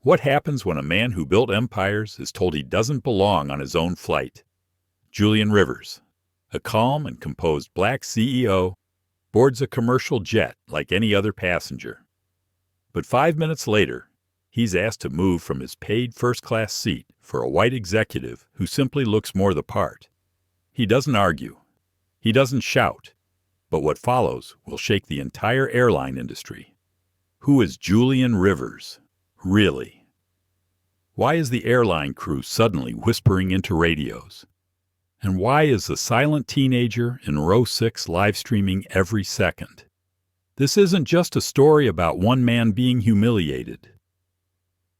What happens when a man who built empires is told he doesn't belong on his own flight? Julian Rivers, a calm and composed black CEO, boards a commercial jet like any other passenger. But 5 minutes later, he's asked to move from his paid first-class seat for a white executive who simply looks more the part. He doesn't argue. He doesn't shout. But what follows will shake the entire airline industry. Who is Julian Rivers, really? Why is the airline crew suddenly whispering into radios? And why is the silent teenager in row 6 live streaming every second? This isn't just a story about one man being humiliated.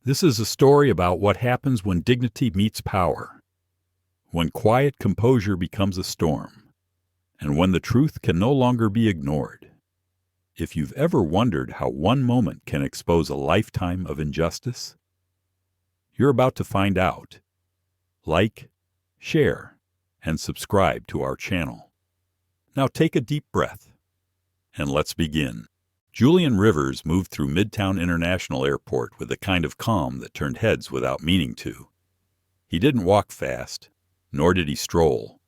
This is a story about what happens when dignity meets power, when quiet composure becomes a storm, and when the truth can no longer be ignored. If you've ever wondered how one moment can expose a lifetime of injustice, you're about to find out. Like, share, and subscribe to our channel. Now take a deep breath, and let's begin. Julian Rivers moved through Midtown International Airport with a kind of calm that turned heads without meaning to. He didn't walk fast, nor did he stroll.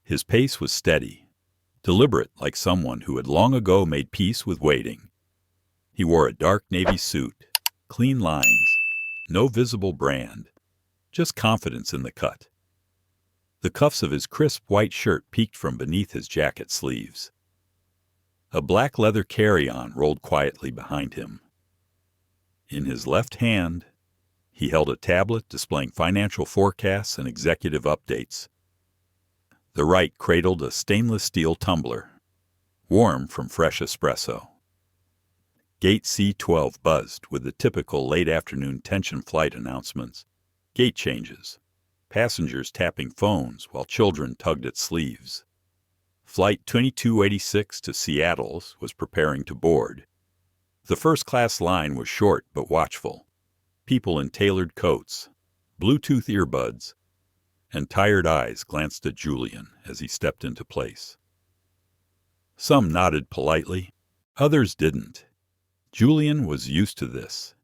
His pace was steady, deliberate like someone who had long ago made peace with waiting. He wore a dark navy suit, clean lines, no visible brand, just confidence in the cut. The cuffs of his crisp white shirt peeked from beneath his jacket sleeves. A black leather carry-on rolled quietly behind him. In his left hand, he held a tablet displaying financial forecasts and executive updates. The right cradled a stainless steel tumbler, warm from fresh espresso. Gate C-12 buzzed with the typical late-afternoon tension flight announcements, gate changes, passengers tapping phones while children tugged at sleeves. Flight 2286 to Seattle's was preparing to board. The first-class line was short but watchful. People in tailored coats, Bluetooth earbuds, and tired eyes glanced at Julian as he stepped into place. Some nodded politely, others didn't. Julian was used to this.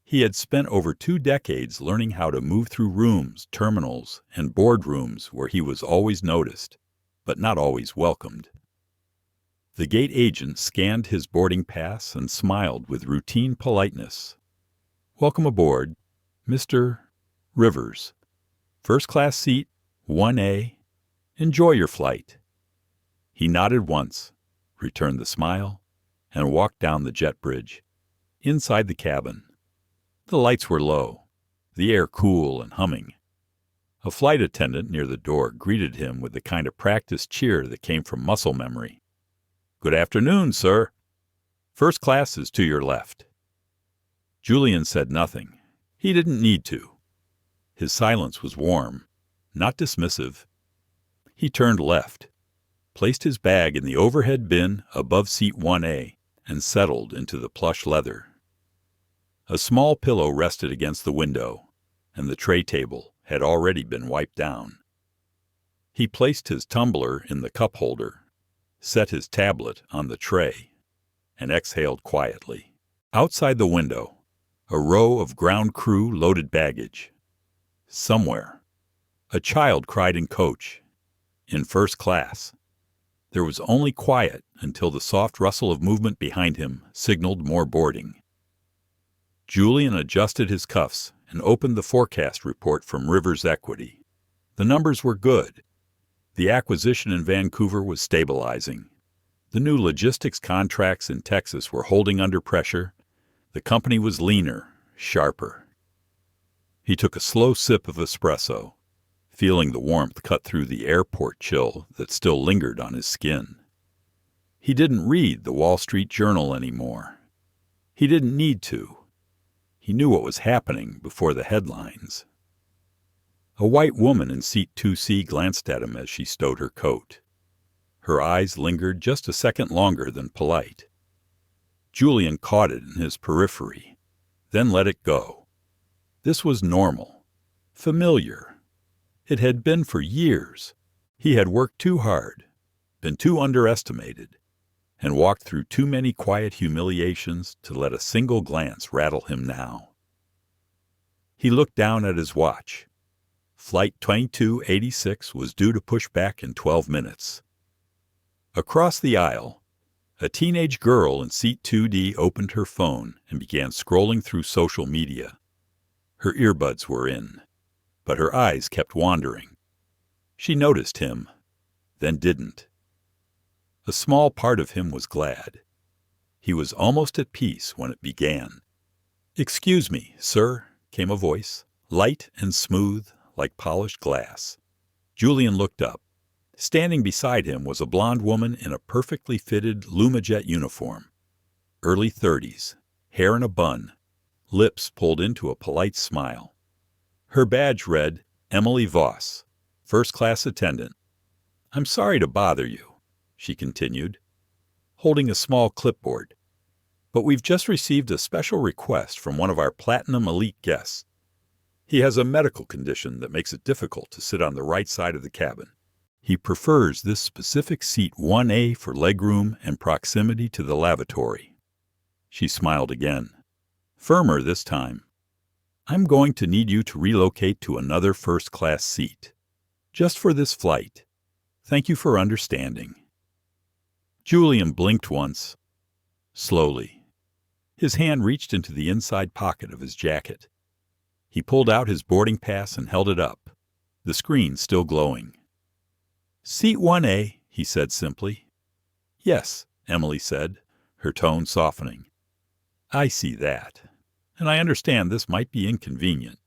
He had spent over 2 decades learning how to move through rooms, terminals, and boardrooms where he was always noticed, but not always welcomed. The gate agent scanned his boarding pass and smiled with routine politeness. "Welcome aboard, Mr. Rivers. First-class seat, 1A. Enjoy your flight." He nodded once, returned the smile, and walked down the jet bridge. Inside the cabin, the lights were low, the air cool and humming. A flight attendant near the door greeted him with the kind of practiced cheer that came from muscle memory. "Good afternoon, sir. First class is to your left." Julian said nothing. He didn't need to. His silence was warm, not dismissive. He turned left, placed his bag in the overhead bin above seat 1A, and settled into the plush leather. A small pillow rested against the window, and the tray table had already been wiped down. He placed his tumbler in the cup holder, set his tablet on the tray, and exhaled quietly. Outside the window, a row of ground crew loaded baggage. Somewhere, a child cried in coach, in first class. There was only quiet until the soft rustle of movement behind him signaled more boarding. Julian adjusted his cuffs and opened the forecast report from Rivers Equity. The numbers were good. The acquisition in Vancouver was stabilizing. The new logistics contracts in Texas were holding under pressure. The company was leaner, sharper. He took a slow sip of espresso, feeling the warmth cut through the airport chill that still lingered on his skin. He didn't read the Wall Street Journal anymore. He didn't need to. He knew what was happening before the headlines. A white woman in seat 2C glanced at him as she stowed her coat. Her eyes lingered just a second longer than polite. Julian caught it in his periphery, then let it go. This was normal, familiar. It had been for years. He had worked too hard, been too underestimated, and walked through too many quiet humiliations to let a single glance rattle him now. He looked down at his watch. Flight 2286 was due to push back in 12 minutes. Across the aisle, a teenage girl in seat 2D opened her phone and began scrolling through social media. Her earbuds were in, but her eyes kept wandering. She noticed him, then didn't. A small part of him was glad. He was almost at peace when it began. "Excuse me, sir," came a voice, light and smooth like polished glass. Julian looked up. Standing beside him was a blonde woman in a perfectly fitted Lumajet uniform. Early 30s, hair in a bun, lips pulled into a polite smile. Her badge read, "Emily Voss, first-class attendant." "I'm sorry to bother you," she continued, holding a small clipboard, "but we've just received a special request from one of our Platinum Elite guests. He has a medical condition that makes it difficult to sit on the right side of the cabin. He prefers this specific seat 1A for legroom and proximity to the lavatory." She smiled again, firmer this time. "I'm going to need you to relocate to another first-class seat. Just for this flight. Thank you for understanding." Julian blinked once, slowly. His hand reached into the inside pocket of his jacket. He pulled out his boarding pass and held it up, the screen still glowing. "Seat 1A, he said simply. "Yes," Emily said, her tone softening. "I see that, and I understand this might be inconvenient,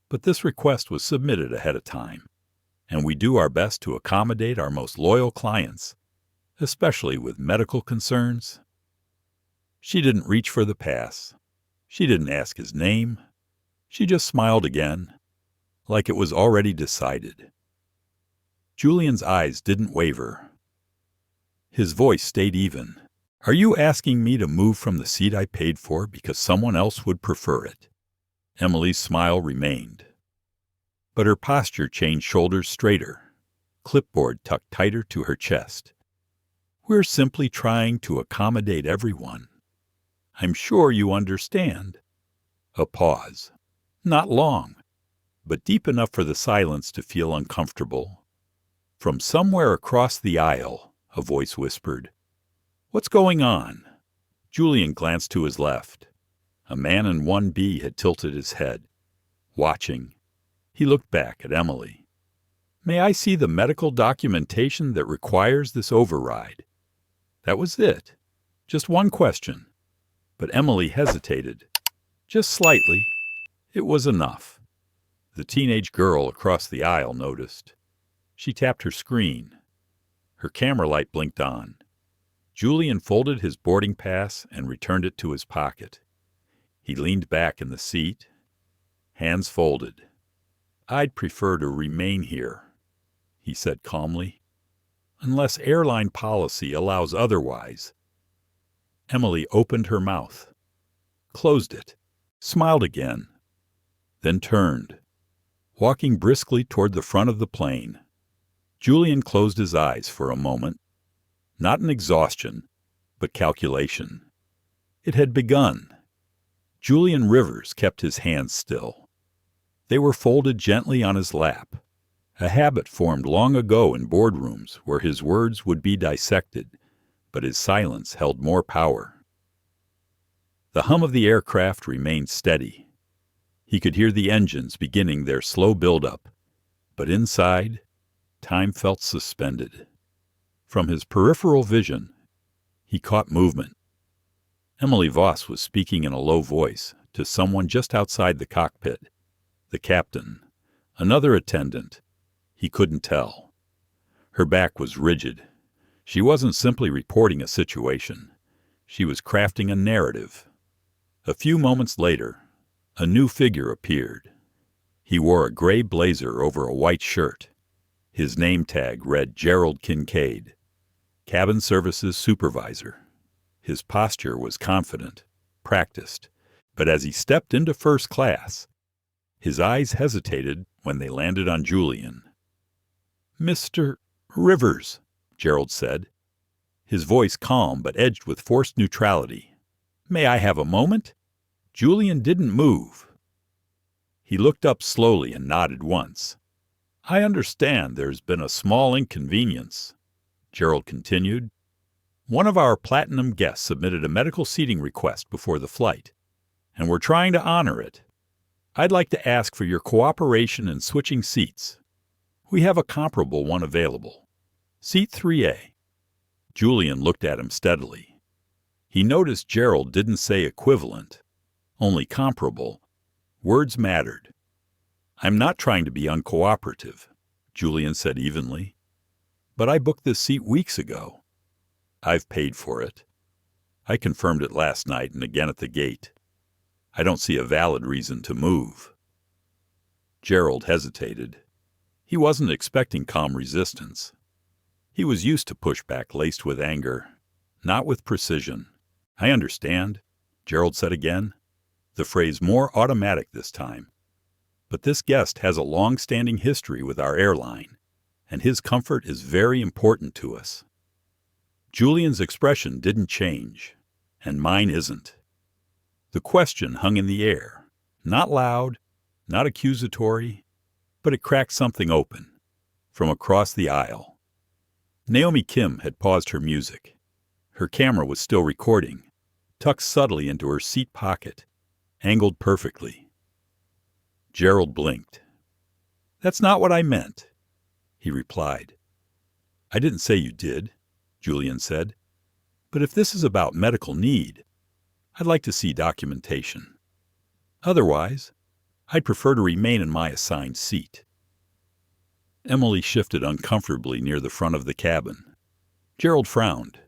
but this request was submitted ahead of time, and we do our best to accommodate our most loyal clients, especially with medical concerns." She didn't reach for the pass. She didn't ask his name. She just smiled again, like it was already decided. Julian's eyes didn't waver. His voice stayed even. "Are you asking me to move from the seat I paid for because someone else would prefer it?" Emily's smile remained, but her posture changed shoulders straighter, clipboard tucked tighter to her chest. "We're simply trying to accommodate everyone. I'm sure you understand." A pause. Not long, but deep enough for the silence to feel uncomfortable. From somewhere across the aisle, a voice whispered, "What's going on?" Julian glanced to his left. A man in 1B had tilted his head, watching. He looked back at Emily. "May I see the medical documentation that requires this override?" That was it. Just one question. But Emily hesitated. Just slightly. It was enough. The teenage girl across the aisle noticed. She tapped her screen. Her camera light blinked on. Julian folded his boarding pass and returned it to his pocket. He leaned back in the seat, hands folded. "I'd prefer to remain here," he said calmly, "unless airline policy allows otherwise." Emily opened her mouth, closed it, smiled again, then turned, walking briskly toward the front of the plane. Julian closed his eyes for a moment, not in exhaustion, but calculation. It had begun. Julian Rivers kept his hands still. They were folded gently on his lap, a habit formed long ago in boardrooms where his words would be dissected, but his silence held more power. The hum of the aircraft remained steady. He could hear the engines beginning their slow buildup, but inside, time felt suspended. From his peripheral vision, he caught movement. Emily Voss was speaking in a low voice to someone just outside the cockpit. The captain, another attendant, he couldn't tell. Her back was rigid. She wasn't simply reporting a situation. She was crafting a narrative. A few moments later, a new figure appeared. He wore a gray blazer over a white shirt. His name tag read Gerald Kincaid, Cabin Services Supervisor. His posture was confident, practiced, but as he stepped into first class, his eyes hesitated when they landed on Julian. "Mr. Rivers," Gerald said, his voice calm but edged with forced neutrality. "May I have a moment?" Julian didn't move. He looked up slowly and nodded once. "I understand there's been a small inconvenience," Gerald continued. "One of our platinum guests submitted a medical seating request before the flight, and we're trying to honor it. I'd like to ask for your cooperation in switching seats. We have a comparable one available. Seat 3A. Julian looked at him steadily. He noticed Gerald didn't say equivalent, only comparable. Words mattered. "I'm not trying to be uncooperative," Julian said evenly. "But I booked this seat weeks ago. I've paid for it. I confirmed it last night and again at the gate. I don't see a valid reason to move." Gerald hesitated. He wasn't expecting calm resistance. He was used to pushback laced with anger, not with precision. "I understand," Gerald said again, the phrase more automatic this time. "But this guest has a long-standing history with our airline, and his comfort is very important to us." Julian's expression didn't change, and mine isn't. The question hung in the air, not loud, not accusatory, but it cracked something open, from across the aisle. Naomi Kim had paused her music. Her camera was still recording, tucked subtly into her seat pocket, angled perfectly. Gerald blinked. "That's not what I meant," he replied. "I didn't say you did," Julian said. "But if this is about medical need, I'd like to see documentation. Otherwise, I'd prefer to remain in my assigned seat." Emily shifted uncomfortably near the front of the cabin. Gerald frowned,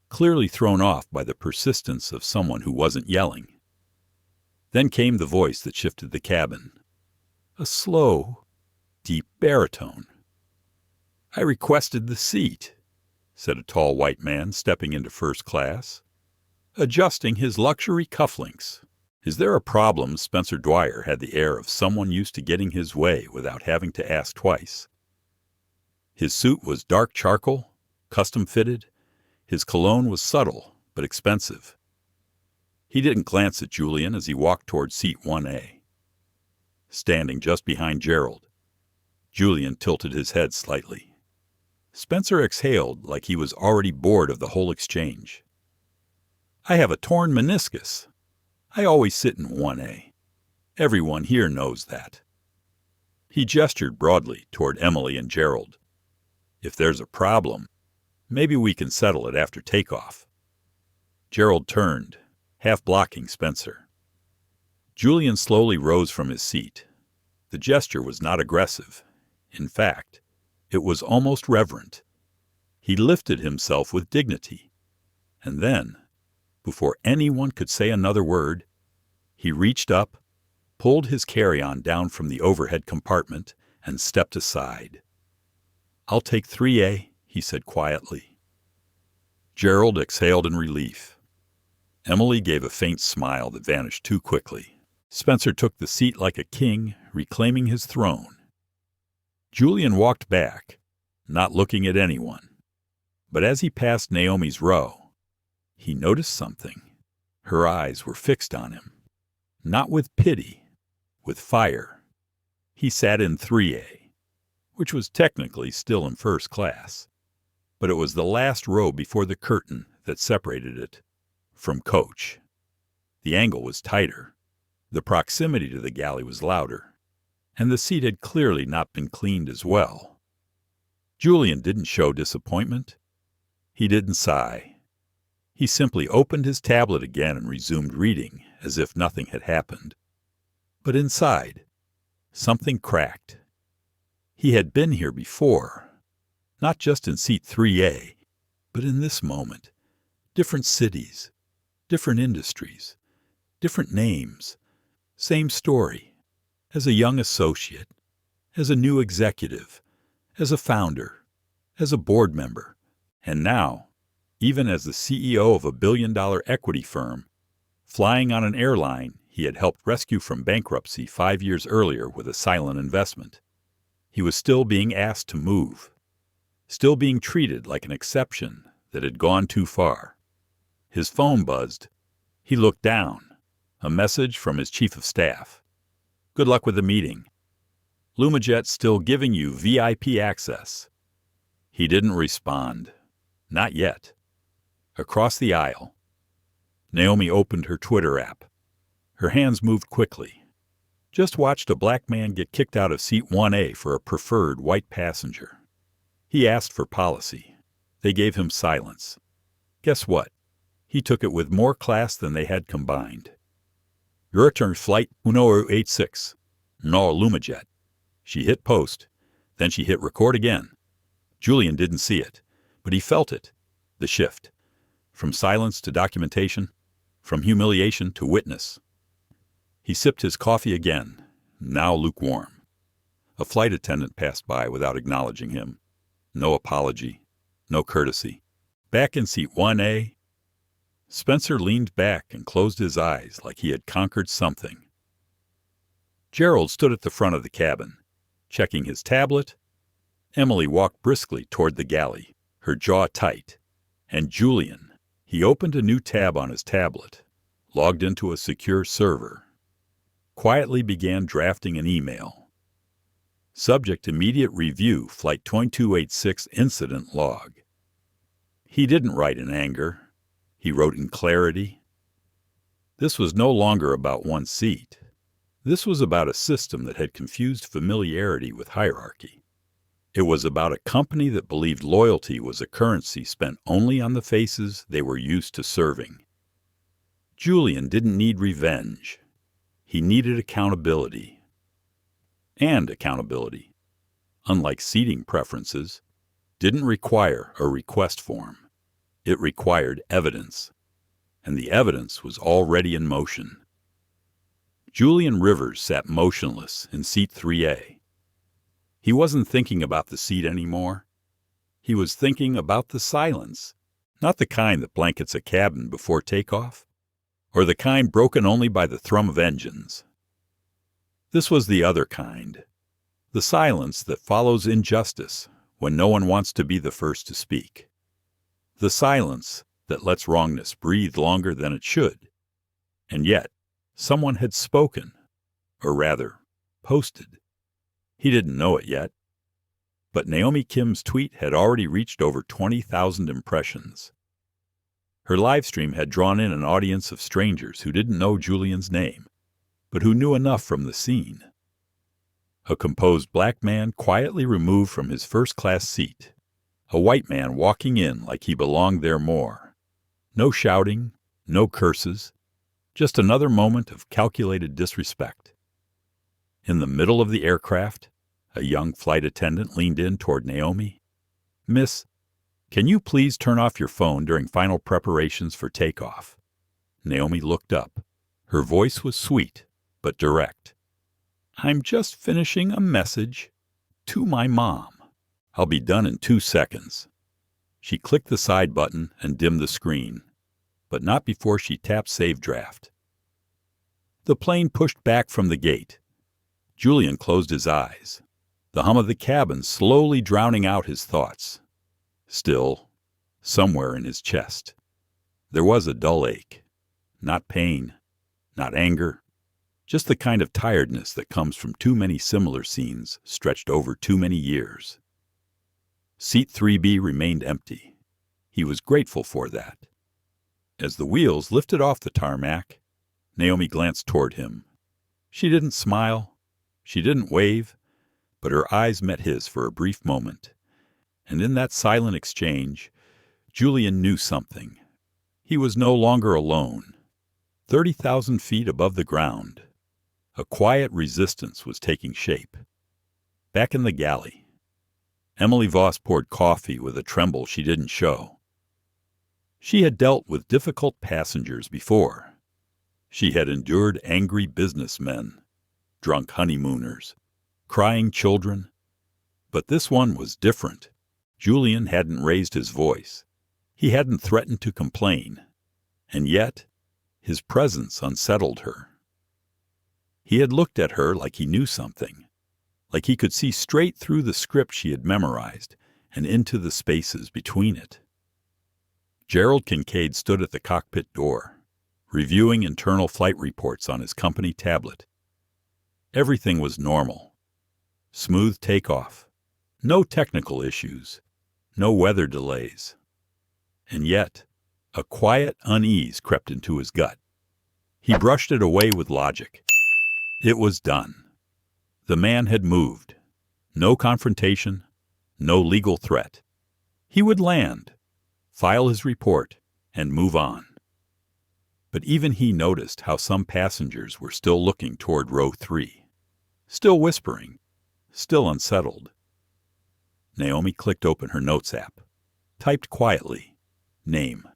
clearly thrown off by the persistence of someone who wasn't yelling. Then came the voice that shifted the cabin. A slow, deep baritone. "I requested the seat," said a tall white man stepping into first class, adjusting his luxury cufflinks. "Is there a problem?" Spencer Dwyer had the air of someone used to getting his way without having to ask twice. His suit was dark charcoal, custom-fitted. His cologne was subtle but expensive. He didn't glance at Julian as he walked toward seat 1A. Standing just behind Gerald, Julian tilted his head slightly. Spencer exhaled like he was already bored of the whole exchange. "I have a torn meniscus. I always sit in 1A. Everyone here knows that." He gestured broadly toward Emily and Gerald. "If there's a problem, maybe we can settle it after takeoff." Gerald turned, half blocking Spencer. Julian slowly rose from his seat. The gesture was not aggressive. In fact, it was almost reverent. He lifted himself with dignity. And then, before anyone could say another word, he reached up, pulled his carry-on down from the overhead compartment, and stepped aside. "I'll take 3A, he said quietly. Gerald exhaled in relief. Emily gave a faint smile that vanished too quickly. Spencer took the seat like a king, reclaiming his throne. Julian walked back, not looking at anyone. But as he passed Naomi's row, he noticed something. Her eyes were fixed on him. Not with pity, with fire. He sat in 3A, which was technically still in first class, but it was the last row before the curtain that separated it from coach. The angle was tighter, the proximity to the galley was louder, and the seat had clearly not been cleaned as well. Julian didn't show disappointment. He didn't sigh. He simply opened his tablet again and resumed reading as if nothing had happened. But inside, something cracked. He had been here before, not just in seat 3A, but in this moment. Different cities, different industries, different names, same story. As a young associate, as a new executive, as a founder, as a board member, and now, even as the CEO of a billion-dollar equity firm, flying on an airline he had helped rescue from bankruptcy 5 years earlier with a silent investment. He was still being asked to move, still being treated like an exception that had gone too far. His phone buzzed. He looked down, a message from his chief of staff. Good luck with the meeting. Lumajet's still giving you VIP access." He didn't respond. Not yet. Across the aisle, Naomi opened her Twitter app. Her hands moved quickly. Just watched a black man get kicked out of seat 1A for a preferred white passenger. He asked for policy. They gave him silence. Guess what? He took it with more class than they had combined. "Your return flight 1086. No Lumajet." She hit post. Then she hit record again. Julian didn't see it, but he felt it. The shift. From silence to documentation. From humiliation to witness. He sipped his coffee again, now lukewarm. A flight attendant passed by without acknowledging him. No apology. No courtesy. Back in seat 1A, Spencer leaned back and closed his eyes like he had conquered something. Gerald stood at the front of the cabin, checking his tablet. Emily walked briskly toward the galley, her jaw tight. And Julian, he opened a new tab on his tablet, logged into a secure server, quietly began drafting an email. Subject: immediate review, Flight 2286 incident log. He didn't write in anger. He wrote in clarity. This was no longer about one seat. This was about a system that had confused familiarity with hierarchy. It was about a company that believed loyalty was a currency spent only on the faces they were used to serving. Julian didn't need revenge. He needed accountability. And accountability, unlike seating preferences, didn't require a request form. It required evidence. And the evidence was already in motion. Julian Rivers sat motionless in seat 3A. He wasn't thinking about the seat anymore. He was thinking about the silence, not the kind that blankets a cabin before takeoff, or the kind broken only by the thrum of engines. This was the other kind, the silence that follows injustice when no one wants to be the first to speak. The silence that lets wrongness breathe longer than it should. And yet, someone had spoken, or rather, posted. He didn't know it yet. But Naomi Kim's tweet had already reached over 20,000 impressions. Her livestream had drawn in an audience of strangers who didn't know Julian's name, but who knew enough from the scene. A composed black man quietly removed from his first-class seat. A white man walking in like he belonged there more. No shouting, no curses, just another moment of calculated disrespect. In the middle of the aircraft, a young flight attendant leaned in toward Naomi. "Miss, can you please turn off your phone during final preparations for takeoff?" Naomi looked up. Her voice was sweet, but direct. "I'm just finishing a message to my mom. I'll be done in 2 seconds." She clicked the side button and dimmed the screen, but not before she tapped Save Draft. The plane pushed back from the gate. Julian closed his eyes, the hum of the cabin slowly drowning out his thoughts. Still, somewhere in his chest, there was a dull ache. Not pain, not anger, just the kind of tiredness that comes from too many similar scenes stretched over too many years. Seat 3B remained empty. He was grateful for that. As the wheels lifted off the tarmac, Naomi glanced toward him. She didn't smile. She didn't wave, but her eyes met his for a brief moment. And in that silent exchange, Julian knew something. He was no longer alone. 30,000 feet above the ground, a quiet resistance was taking shape. Back in the galley, Emily Voss poured coffee with a tremble she didn't show. She had dealt with difficult passengers before. She had endured angry businessmen, drunk honeymooners, crying children. But this one was different. Julian hadn't raised his voice. He hadn't threatened to complain. And yet, his presence unsettled her. He had looked at her like he knew something, like he could see straight through the script she had memorized and into the spaces between it. Gerald Kincaid stood at the cockpit door, reviewing internal flight reports on his company tablet. Everything was normal. Smooth takeoff. No technical issues. No weather delays. And yet, a quiet unease crept into his gut. He brushed it away with logic. It was done. The man had moved. No confrontation, no legal threat. He would land, file his report, and move on. But even he noticed how some passengers were still looking toward row 3, still whispering, still unsettled. Naomi clicked open her notes app, typed quietly, name.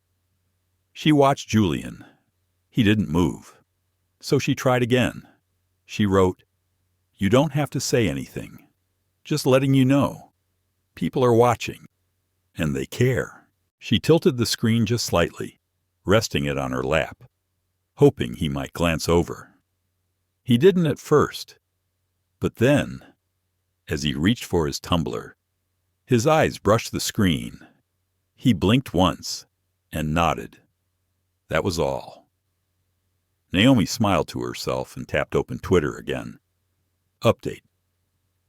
She watched Julian. He didn't move. So she tried again. She wrote, "You don't have to say anything. Just letting you know. People are watching. And they care." She tilted the screen just slightly, resting it on her lap, hoping he might glance over. He didn't at first. But then, as he reached for his tumbler, his eyes brushed the screen. He blinked once and nodded. That was all. Naomi smiled to herself and tapped open Twitter again. Update.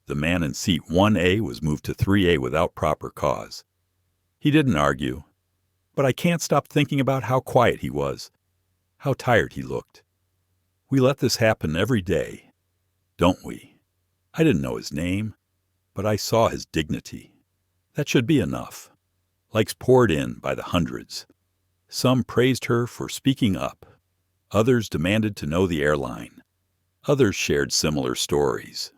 The man in seat 1A was moved to 3A without proper cause. He didn't argue, but I can't stop thinking about how quiet he was, how tired he looked. We let this happen every day, don't we? I didn't know his name, but I saw his dignity. That should be enough. Likes poured in by the hundreds. Some praised her for speaking up. Others demanded to know the airline. Others shared similar stories.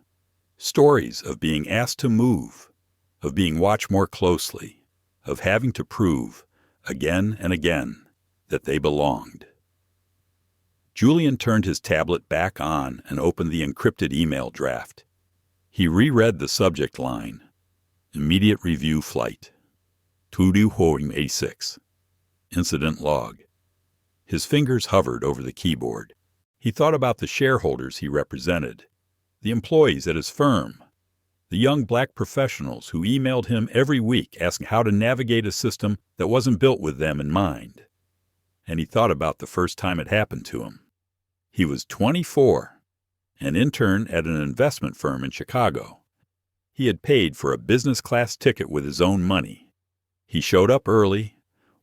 Stories of being asked to move, of being watched more closely, of having to prove, again and again, that they belonged. Julian turned his tablet back on and opened the encrypted email draft. He reread the subject line, Immediate Review Flight, Tudu Hoim 86, Incident Log. His fingers hovered over the keyboard. He thought about the shareholders he represented, the employees at his firm, the young black professionals who emailed him every week asking how to navigate a system that wasn't built with them in mind. And he thought about the first time it happened to him. He was 24, an intern at an investment firm in Chicago. He had paid for a business-class ticket with his own money. He showed up early,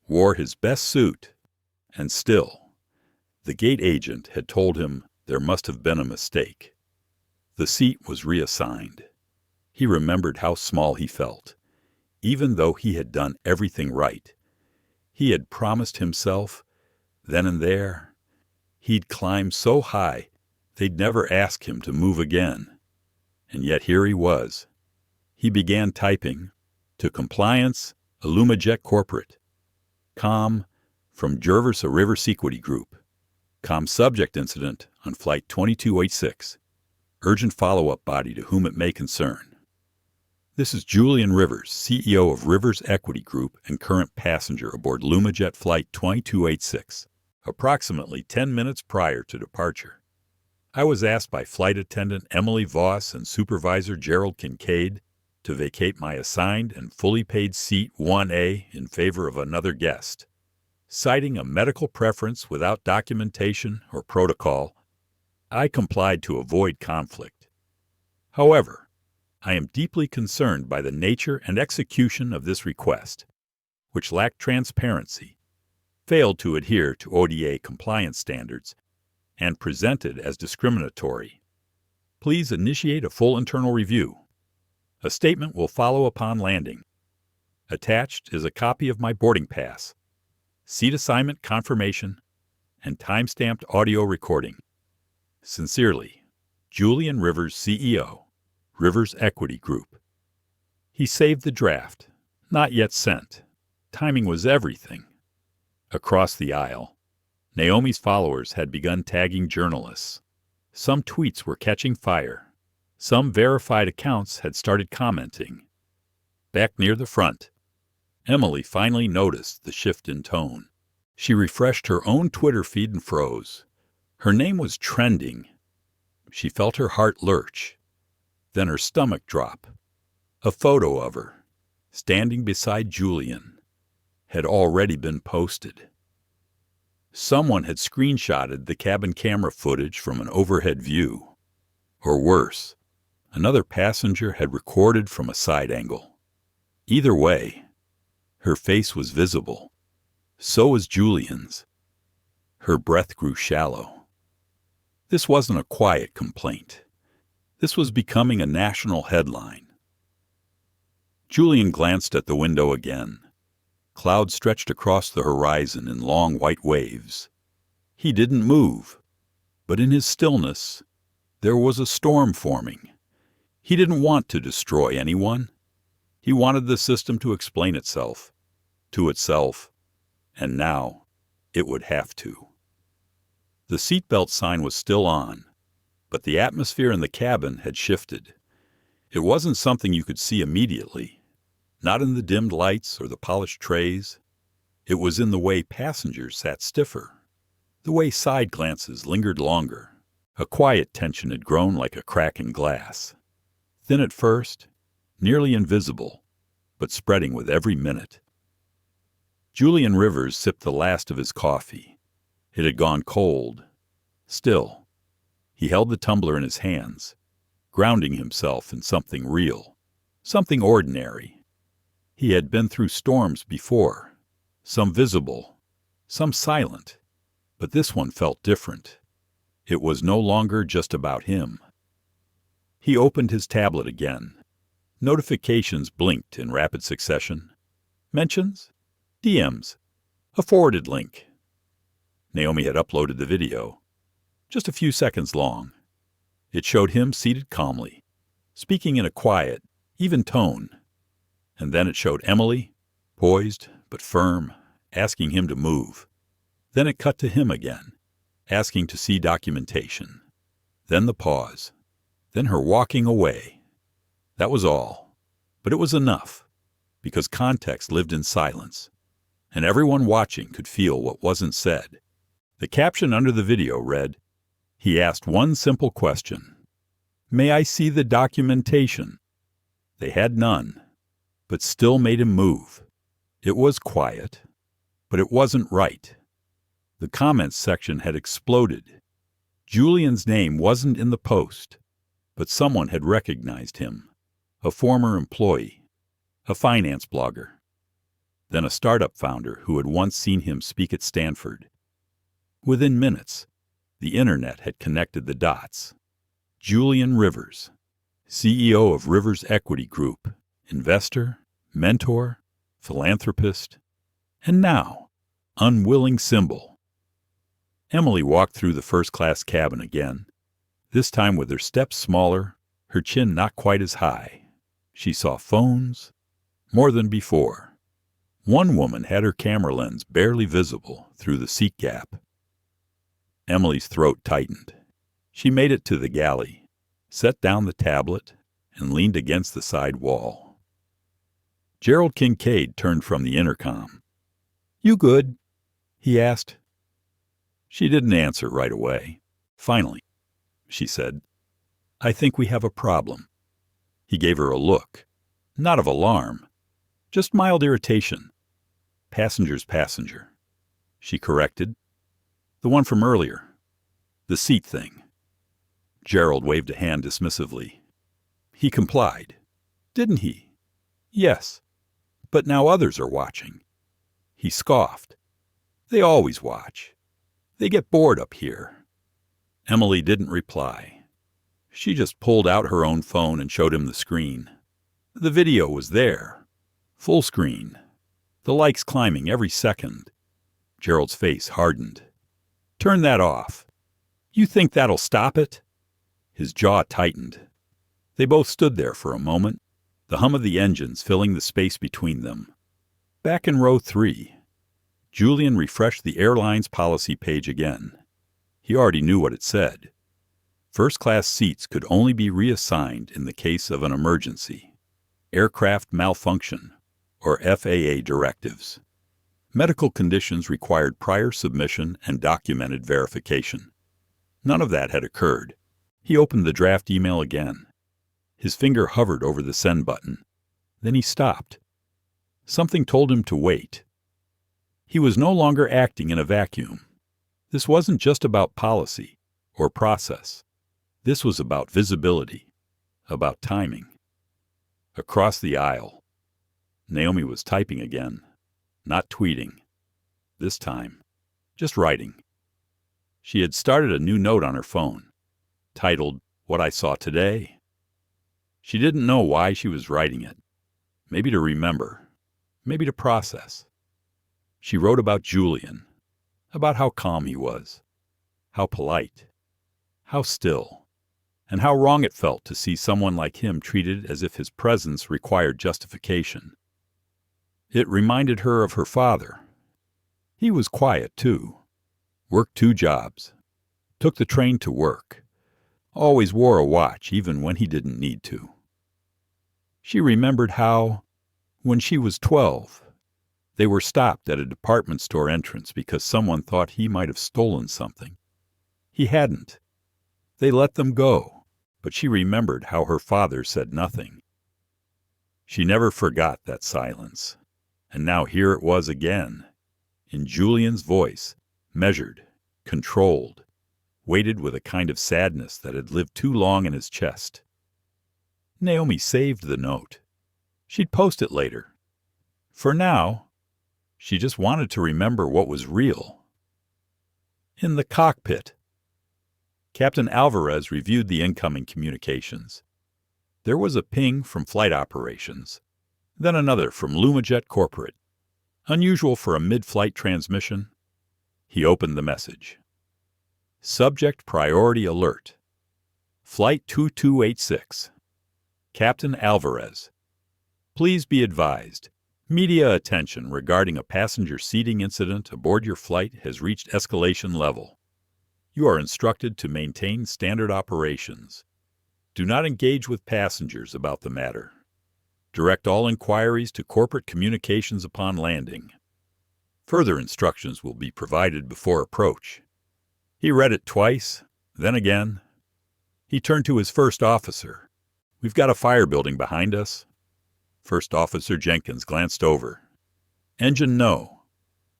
wore his best suit, and still, the gate agent had told him there must have been a mistake. The seat was reassigned. He remembered how small he felt, even though he had done everything right. He had promised himself, then and there, he'd climb so high they'd never ask him to move again. And yet here he was. He began typing, to Compliance, Illumajet Corporate. Com, from Jervis Rivers Equity Group. Com subject incident on Flight 2286. Urgent follow-up body to whom it may concern. This is Julian Rivers, CEO of Rivers Equity Group and current passenger aboard Lumajet Flight 2286, approximately 10 minutes prior to departure. I was asked by flight attendant Emily Voss and supervisor Gerald Kincaid to vacate my assigned and fully paid seat 1A in favor of another guest. Citing a medical preference without documentation or protocol, I complied to avoid conflict. However, I am deeply concerned by the nature and execution of this request, which lacked transparency, failed to adhere to ODA compliance standards, and presented as discriminatory. Please initiate a full internal review. A statement will follow upon landing. Attached is a copy of my boarding pass, seat assignment confirmation, and time-stamped audio recording. Sincerely, Julian Rivers, CEO, Rivers Equity Group. He saved the draft, not yet sent. Timing was everything. Across the aisle, Naomi's followers had begun tagging journalists. Some tweets were catching fire. Some verified accounts had started commenting. Back near the front, Emily finally noticed the shift in tone. She refreshed her own Twitter feed and froze. Her name was trending. She felt her heart lurch, then her stomach drop. A photo of her, standing beside Julian, had already been posted. Someone had screenshotted the cabin camera footage from an overhead view. Or worse, another passenger had recorded from a side angle. Either way, her face was visible. So was Julian's. Her breath grew shallow. This wasn't a quiet complaint. This was becoming a national headline. Julian glanced at the window again. Clouds stretched across the horizon in long white waves. He didn't move, but in his stillness, there was a storm forming. He didn't want to destroy anyone. He wanted the system to explain itself, to itself, and now it would have to. The seatbelt sign was still on, but the atmosphere in the cabin had shifted. It wasn't something you could see immediately, not in the dimmed lights or the polished trays. It was in the way passengers sat stiffer, the way side glances lingered longer. A quiet tension had grown like a crack in glass. Thin at first, nearly invisible, but spreading with every minute. Julian Rivers sipped the last of his coffee. It had gone cold. Still, he held the tumbler in his hands, grounding himself in something real, something ordinary. He had been through storms before, some visible, some silent, but this one felt different. It was no longer just about him. He opened his tablet again. Notifications blinked in rapid succession. Mentions, DMs, a forwarded link. Naomi had uploaded the video, just a few seconds long. It showed him seated calmly, speaking in a quiet, even tone. And then it showed Emily, poised but firm, asking him to move. Then it cut to him again, asking to see documentation. Then the pause. Then her walking away. That was all. But it was enough, because context lived in silence, and everyone watching could feel what wasn't said. The caption under the video read, "He asked one simple question. May I see the documentation?" They had none, but still made him move. It was quiet, but it wasn't right. The comments section had exploded. Julian's name wasn't in the post, but someone had recognized him. A former employee, a finance blogger, then a startup founder who had once seen him speak at Stanford. Within minutes, the internet had connected the dots. Julian Rivers, CEO of Rivers Equity Group, investor, mentor, philanthropist, and now, unwilling symbol. Emily walked through the first-class cabin again, this time with her steps smaller, her chin not quite as high. She saw phones, more than before. One woman had her camera lens barely visible through the seat gap. Emily's throat tightened. She made it to the galley, set down the tablet, and leaned against the side wall. Gerald Kincaid turned from the intercom. "You good?" he asked. She didn't answer right away. Finally, she said, "I think we have a problem." He gave her a look, not of alarm, just mild irritation. "Passenger's passenger," she corrected. "The one from earlier. The seat thing." Gerald waved a hand dismissively. He complied. "Didn't he?" "Yes. But now others are watching." He scoffed. "They always watch. They get bored up here." Emily didn't reply. She just pulled out her own phone and showed him the screen. The video was there. Full screen. The likes climbing every second. Gerald's face hardened. "Turn that off. You think that'll stop it?" His jaw tightened. They both stood there for a moment, the hum of the engines filling the space between them. Back in row 3, Julian refreshed the airline's policy page again. He already knew what it said. First-class seats could only be reassigned in the case of an emergency, aircraft malfunction, or FAA directives. Medical conditions required prior submission and documented verification. None of that had occurred. He opened the draft email again. His finger hovered over the send button. Then he stopped. Something told him to wait. He was no longer acting in a vacuum. This wasn't just about policy or process. This was about visibility, about timing. Across the aisle, Naomi was typing again, not tweeting. This time, just writing. She had started a new note on her phone, titled, "What I Saw Today." She didn't know why she was writing it. Maybe to remember, maybe to process. She wrote about Julian, about how calm he was, how polite, how still, and how wrong it felt to see someone like him treated as if his presence required justification. It reminded her of her father. He was quiet, too. Worked 2 jobs. Took the train to work. Always wore a watch, even when he didn't need to. She remembered how, when she was 12, they were stopped at a department store entrance because someone thought he might have stolen something. He hadn't. They let them go, but she remembered how her father said nothing. She never forgot that silence, and now here it was again, in Julian's voice, measured, controlled, weighted with a kind of sadness that had lived too long in his chest. Naomi saved the note. She'd post it later. For now, she just wanted to remember what was real. In the cockpit, Captain Alvarez reviewed the incoming communications. There was a ping from flight operations, then another from Lumajet Corporate. Unusual for a mid-flight transmission. He opened the message. Subject priority alert. Flight 2286. Captain Alvarez. Please be advised. Media attention regarding a passenger seating incident aboard your flight has reached escalation level. You are instructed to maintain standard operations. Do not engage with passengers about the matter. Direct all inquiries to corporate communications upon landing. Further instructions will be provided before approach. He read it twice, then again. He turned to his first officer. We've got a fire building behind us. First Officer Jenkins glanced over. Engine no,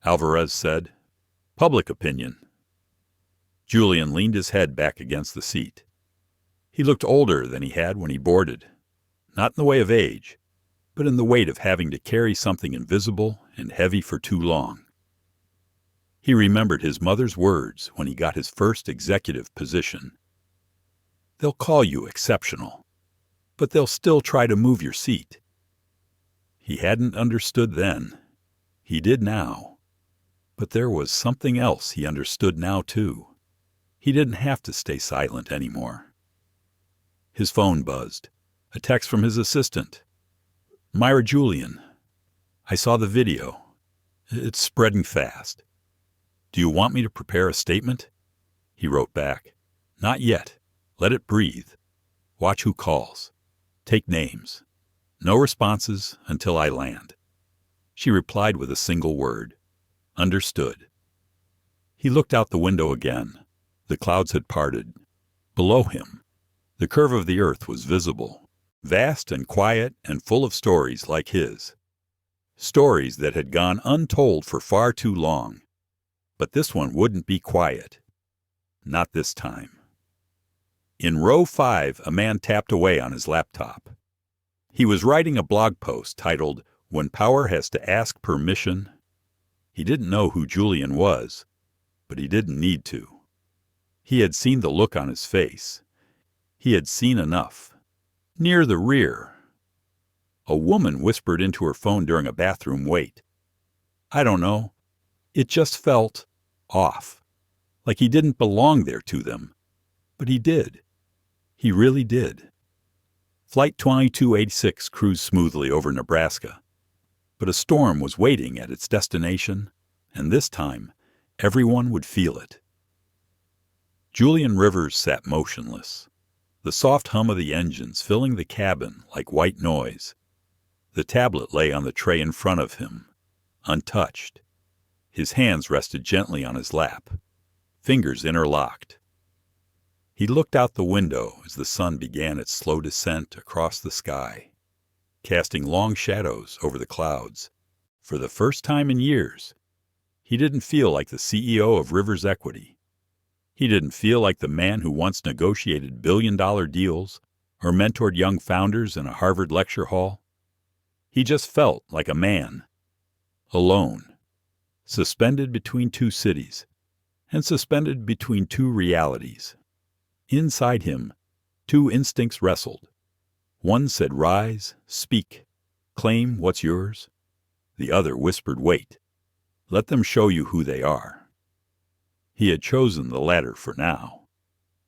Alvarez said. Public opinion. Julian leaned his head back against the seat. He looked older than he had when he boarded. Not in the way of age, but in the weight of having to carry something invisible and heavy for too long. He remembered his mother's words when he got his first executive position. They'll call you exceptional, but they'll still try to move your seat. He hadn't understood then. He did now. But there was something else he understood now, too. He didn't have to stay silent anymore. His phone buzzed. A text from his assistant. Myra Julian. I saw the video. It's spreading fast. Do you want me to prepare a statement? He wrote back. Not yet. Let it breathe. Watch who calls. Take names. No responses until I land. She replied with a single word. Understood. He looked out the window again. The clouds had parted. Below him, the curve of the earth was visible, vast and quiet and full of stories like his. Stories that had gone untold for far too long. But this one wouldn't be quiet. Not this time. In row 5, a man tapped away on his laptop. He was writing a blog post titled, When Power Has to Ask Permission. He didn't know who Julian was, but he didn't need to. He had seen the look on his face. He had seen enough. Near the rear, a woman whispered into her phone during a bathroom wait. I don't know. It just felt off, like he didn't belong there to them. But he did. He really did. Flight 2286 cruised smoothly over Nebraska. But a storm was waiting at its destination, and this time, everyone would feel it. Julian Rivers sat motionless, the soft hum of the engines filling the cabin like white noise. The tablet lay on the tray in front of him, untouched. His hands rested gently on his lap, fingers interlocked. He looked out the window as the sun began its slow descent across the sky, casting long shadows over the clouds. For the first time in years, he didn't feel like the CEO of Rivers Equity. He didn't feel like the man who once negotiated billion-dollar deals or mentored young founders in a Harvard lecture hall. He just felt like a man, alone, suspended between two cities, and suspended between two realities. Inside him, two instincts wrestled. One said, "Rise, speak, claim what's yours." The other whispered, "Wait, let them show you who they are." He had chosen the latter for now,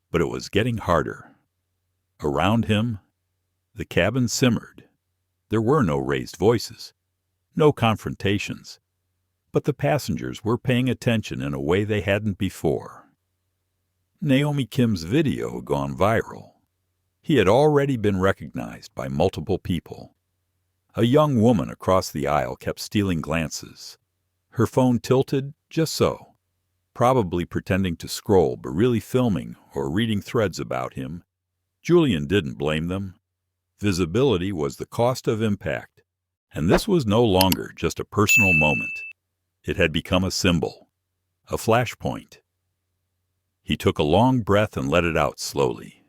but it was getting harder. Around him, the cabin simmered. There were no raised voices, no confrontations, but the passengers were paying attention in a way they hadn't before. Naomi Kim's video had gone viral. He had already been recognized by multiple people. A young woman across the aisle kept stealing glances. Her phone tilted just so, probably pretending to scroll but really filming or reading threads about him. Julian didn't blame them. Visibility was the cost of impact, and this was no longer just a personal moment. It had become a symbol, a flashpoint. He took a long breath and let it out slowly,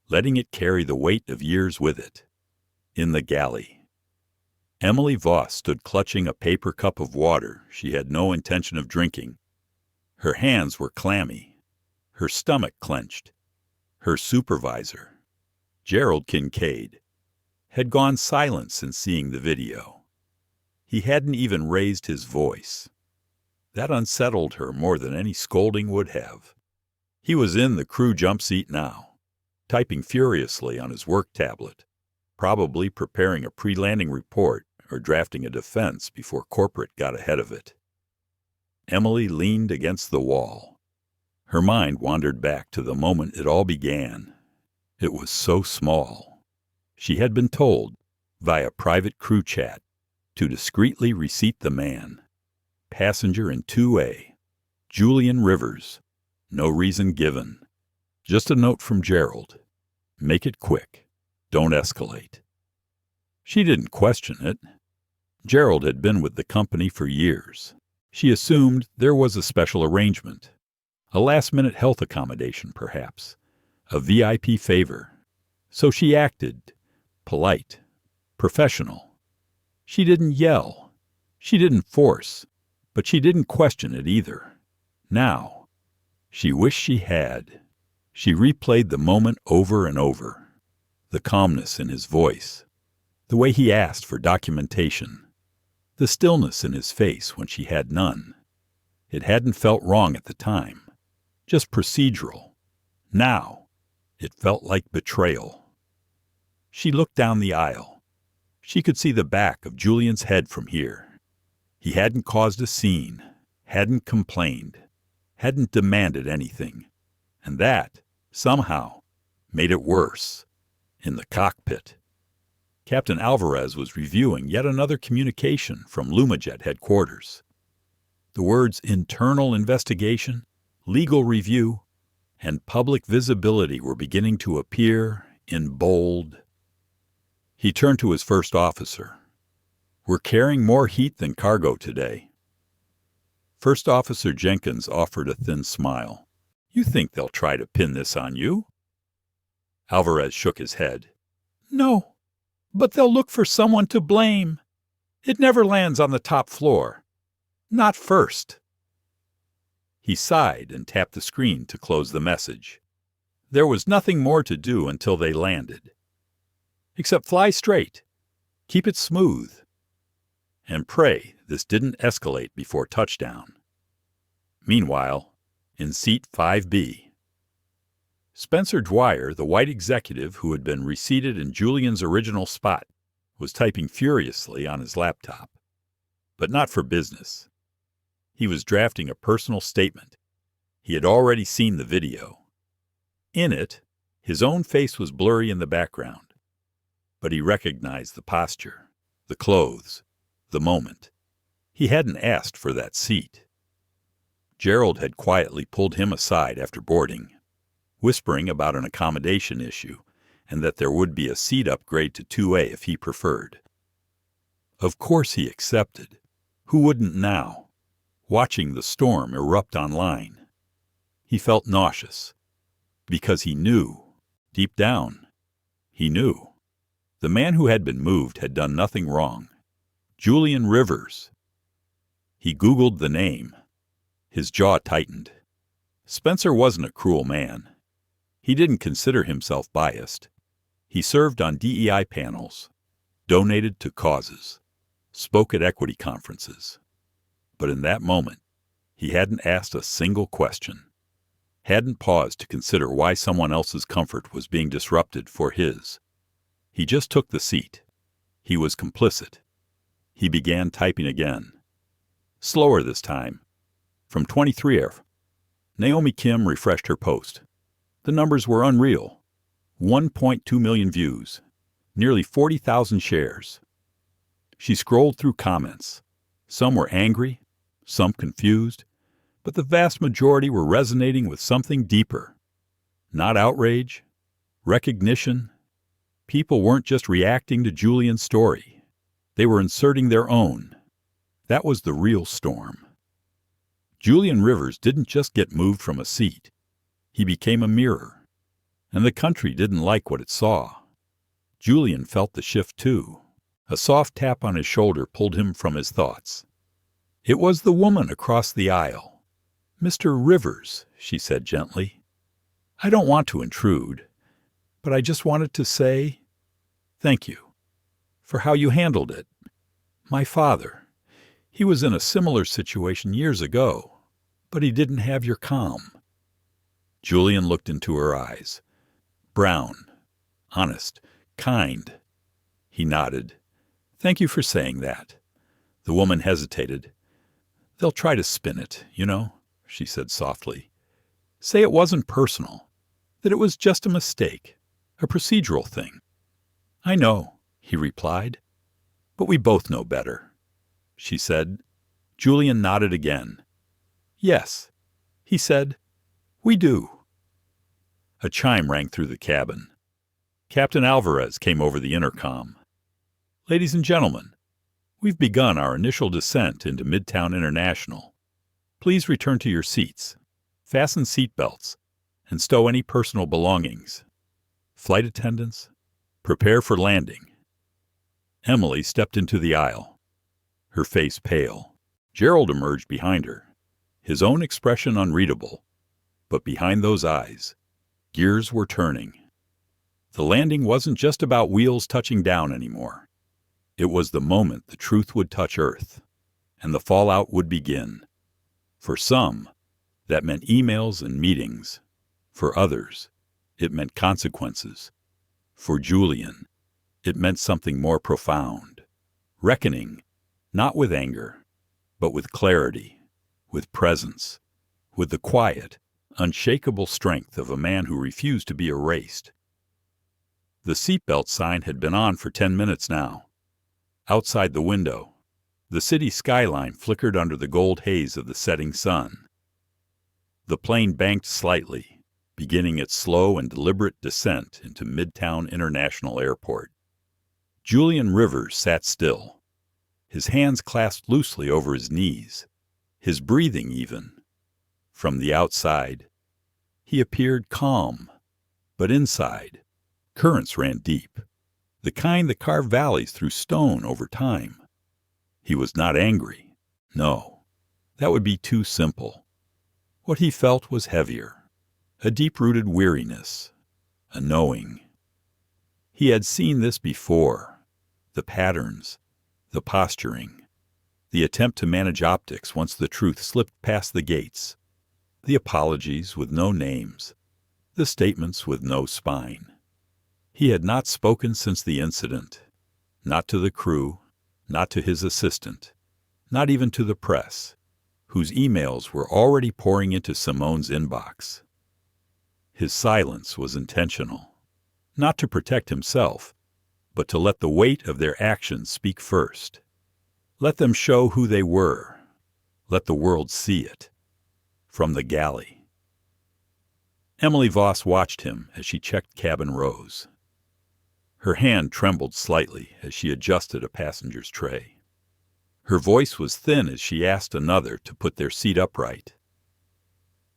letting it carry the weight of years with it. In the galley, Emily Voss stood clutching a paper cup of water she had no intention of drinking. Her hands were clammy, her stomach clenched. Her supervisor, Gerald Kincaid, had gone silent since seeing the video. He hadn't even raised his voice. That unsettled her more than any scolding would have. He was in the crew jump seat now, typing furiously on his work tablet, probably preparing a pre-landing report or drafting a defense before corporate got ahead of it. Emily leaned against the wall. Her mind wandered back to the moment it all began. It was so small. She had been told, via private crew chat, to discreetly reseat the man. Passenger in 2A, Julian Rivers. No reason given. Just a note from Gerald. Make it quick. Don't escalate. She didn't question it. Gerald had been with the company for years. She assumed there was a special arrangement. A last-minute health accommodation, perhaps. A VIP favor. So she acted polite, professional. She didn't yell. She didn't force. But she didn't question it either. Now, she wished she had. She replayed the moment over and over. The calmness in his voice. The way he asked for documentation. The stillness in his face when she had none. It hadn't felt wrong at the time. Just procedural. Now, it felt like betrayal. She looked down the aisle. She could see the back of Julian's head from here. He hadn't caused a scene, hadn't complained, hadn't demanded anything. And that, somehow, made it worse. In the cockpit, Captain Alvarez was reviewing yet another communication from LumaJet headquarters. The words internal investigation, legal review, and public visibility were beginning to appear in bold. He turned to his first officer. "We're carrying more heat than cargo today." First Officer Jenkins offered a thin smile. "You think they'll try to pin this on you?" Alvarez shook his head. "No, but they'll look for someone to blame. It never lands on the top floor. Not first." He sighed and tapped the screen to close the message. There was nothing more to do until they landed. Except fly straight, keep it smooth, and pray this didn't escalate before touchdown. Meanwhile, in seat 5B, Spencer Dwyer, the white executive who had been reseated in Julian's original spot, was typing furiously on his laptop. But not for business. He was drafting a personal statement. He had already seen the video. In it, his own face was blurry in the background. But he recognized the posture, the clothes, the moment. He hadn't asked for that seat. Gerald had quietly pulled him aside after boarding, whispering about an accommodation issue and that there would be a seat upgrade to 2A if he preferred. Of course he accepted. Who wouldn't now, watching the storm erupt online? He felt nauseous, because he knew, deep down, he knew. The man who had been moved had done nothing wrong. Julian Rivers. He Googled the name. His jaw tightened. Spencer wasn't a cruel man. He didn't consider himself biased. He served on DEI panels, donated to causes, spoke at equity conferences. But in that moment, he hadn't asked a single question, hadn't paused to consider why someone else's comfort was being disrupted for his. He just took the seat. He was complicit. He began typing again. Slower this time. From 23F. Naomi Kim refreshed her post. The numbers were unreal. 1.2 million views. Nearly 40,000 shares. She scrolled through comments. Some were angry, some confused, but the vast majority were resonating with something deeper. Not outrage, recognition. People weren't just reacting to Julian's story. They were inserting their own. That was the real storm. Julian Rivers didn't just get moved from a seat. He became a mirror. And the country didn't like what it saw. Julian felt the shift too. A soft tap on his shoulder pulled him from his thoughts. It was the woman across the aisle. Mr. Rivers, she said gently. I don't want to intrude, but I just wanted to say thank you for how you handled it. My father, he was in a similar situation years ago, but he didn't have your calm. Julian looked into her eyes. Brown, honest, kind. He nodded. Thank you for saying that. The woman hesitated. They'll try to spin it, you know, she said softly. Say it wasn't personal, that it was just a mistake, a procedural thing. I know, he replied, but we both know better, she said. Julian nodded again. Yes, he said, we do. A chime rang through the cabin. Captain Alvarez came over the intercom. Ladies and gentlemen, we've begun our initial descent into Midtown International. Please return to your seats, fasten seat belts, and stow any personal belongings. Flight attendants, prepare for landing. Emily stepped into the aisle, her face pale. Gerald emerged behind her, his own expression unreadable. But behind those eyes, gears were turning. The landing wasn't just about wheels touching down anymore. It was the moment the truth would touch Earth, and the fallout would begin. For some, that meant emails and meetings. For others, it meant consequences. For Julian, it meant something more profound. Reckoning, not with anger, but with clarity, with presence, with the quiet, unshakable strength of a man who refused to be erased. The seatbelt sign had been on for 10 minutes now. Outside the window, the city skyline flickered under the gold haze of the setting sun. The plane banked slightly, beginning its slow and deliberate descent into Midtown International Airport. Julian Rivers sat still, his hands clasped loosely over his knees, his breathing even. From the outside, he appeared calm, but inside, currents ran deep, the kind that carve valleys through stone over time. He was not angry. No, that would be too simple. What he felt was heavier, a deep-rooted weariness, a knowing. He had seen this before, the patterns, the posturing, the attempt to manage optics once the truth slipped past the gates, the apologies with no names, the statements with no spine. He had not spoken since the incident, not to the crew, not to his assistant, not even to the press, whose emails were already pouring into Simone's inbox. His silence was intentional, not to protect himself, but to let the weight of their actions speak first. Let them show who they were. Let the world see it. From the galley. Emily Voss watched him as she checked cabin rows. Her hand trembled slightly as she adjusted a passenger's tray. Her voice was thin as she asked another to put their seat upright.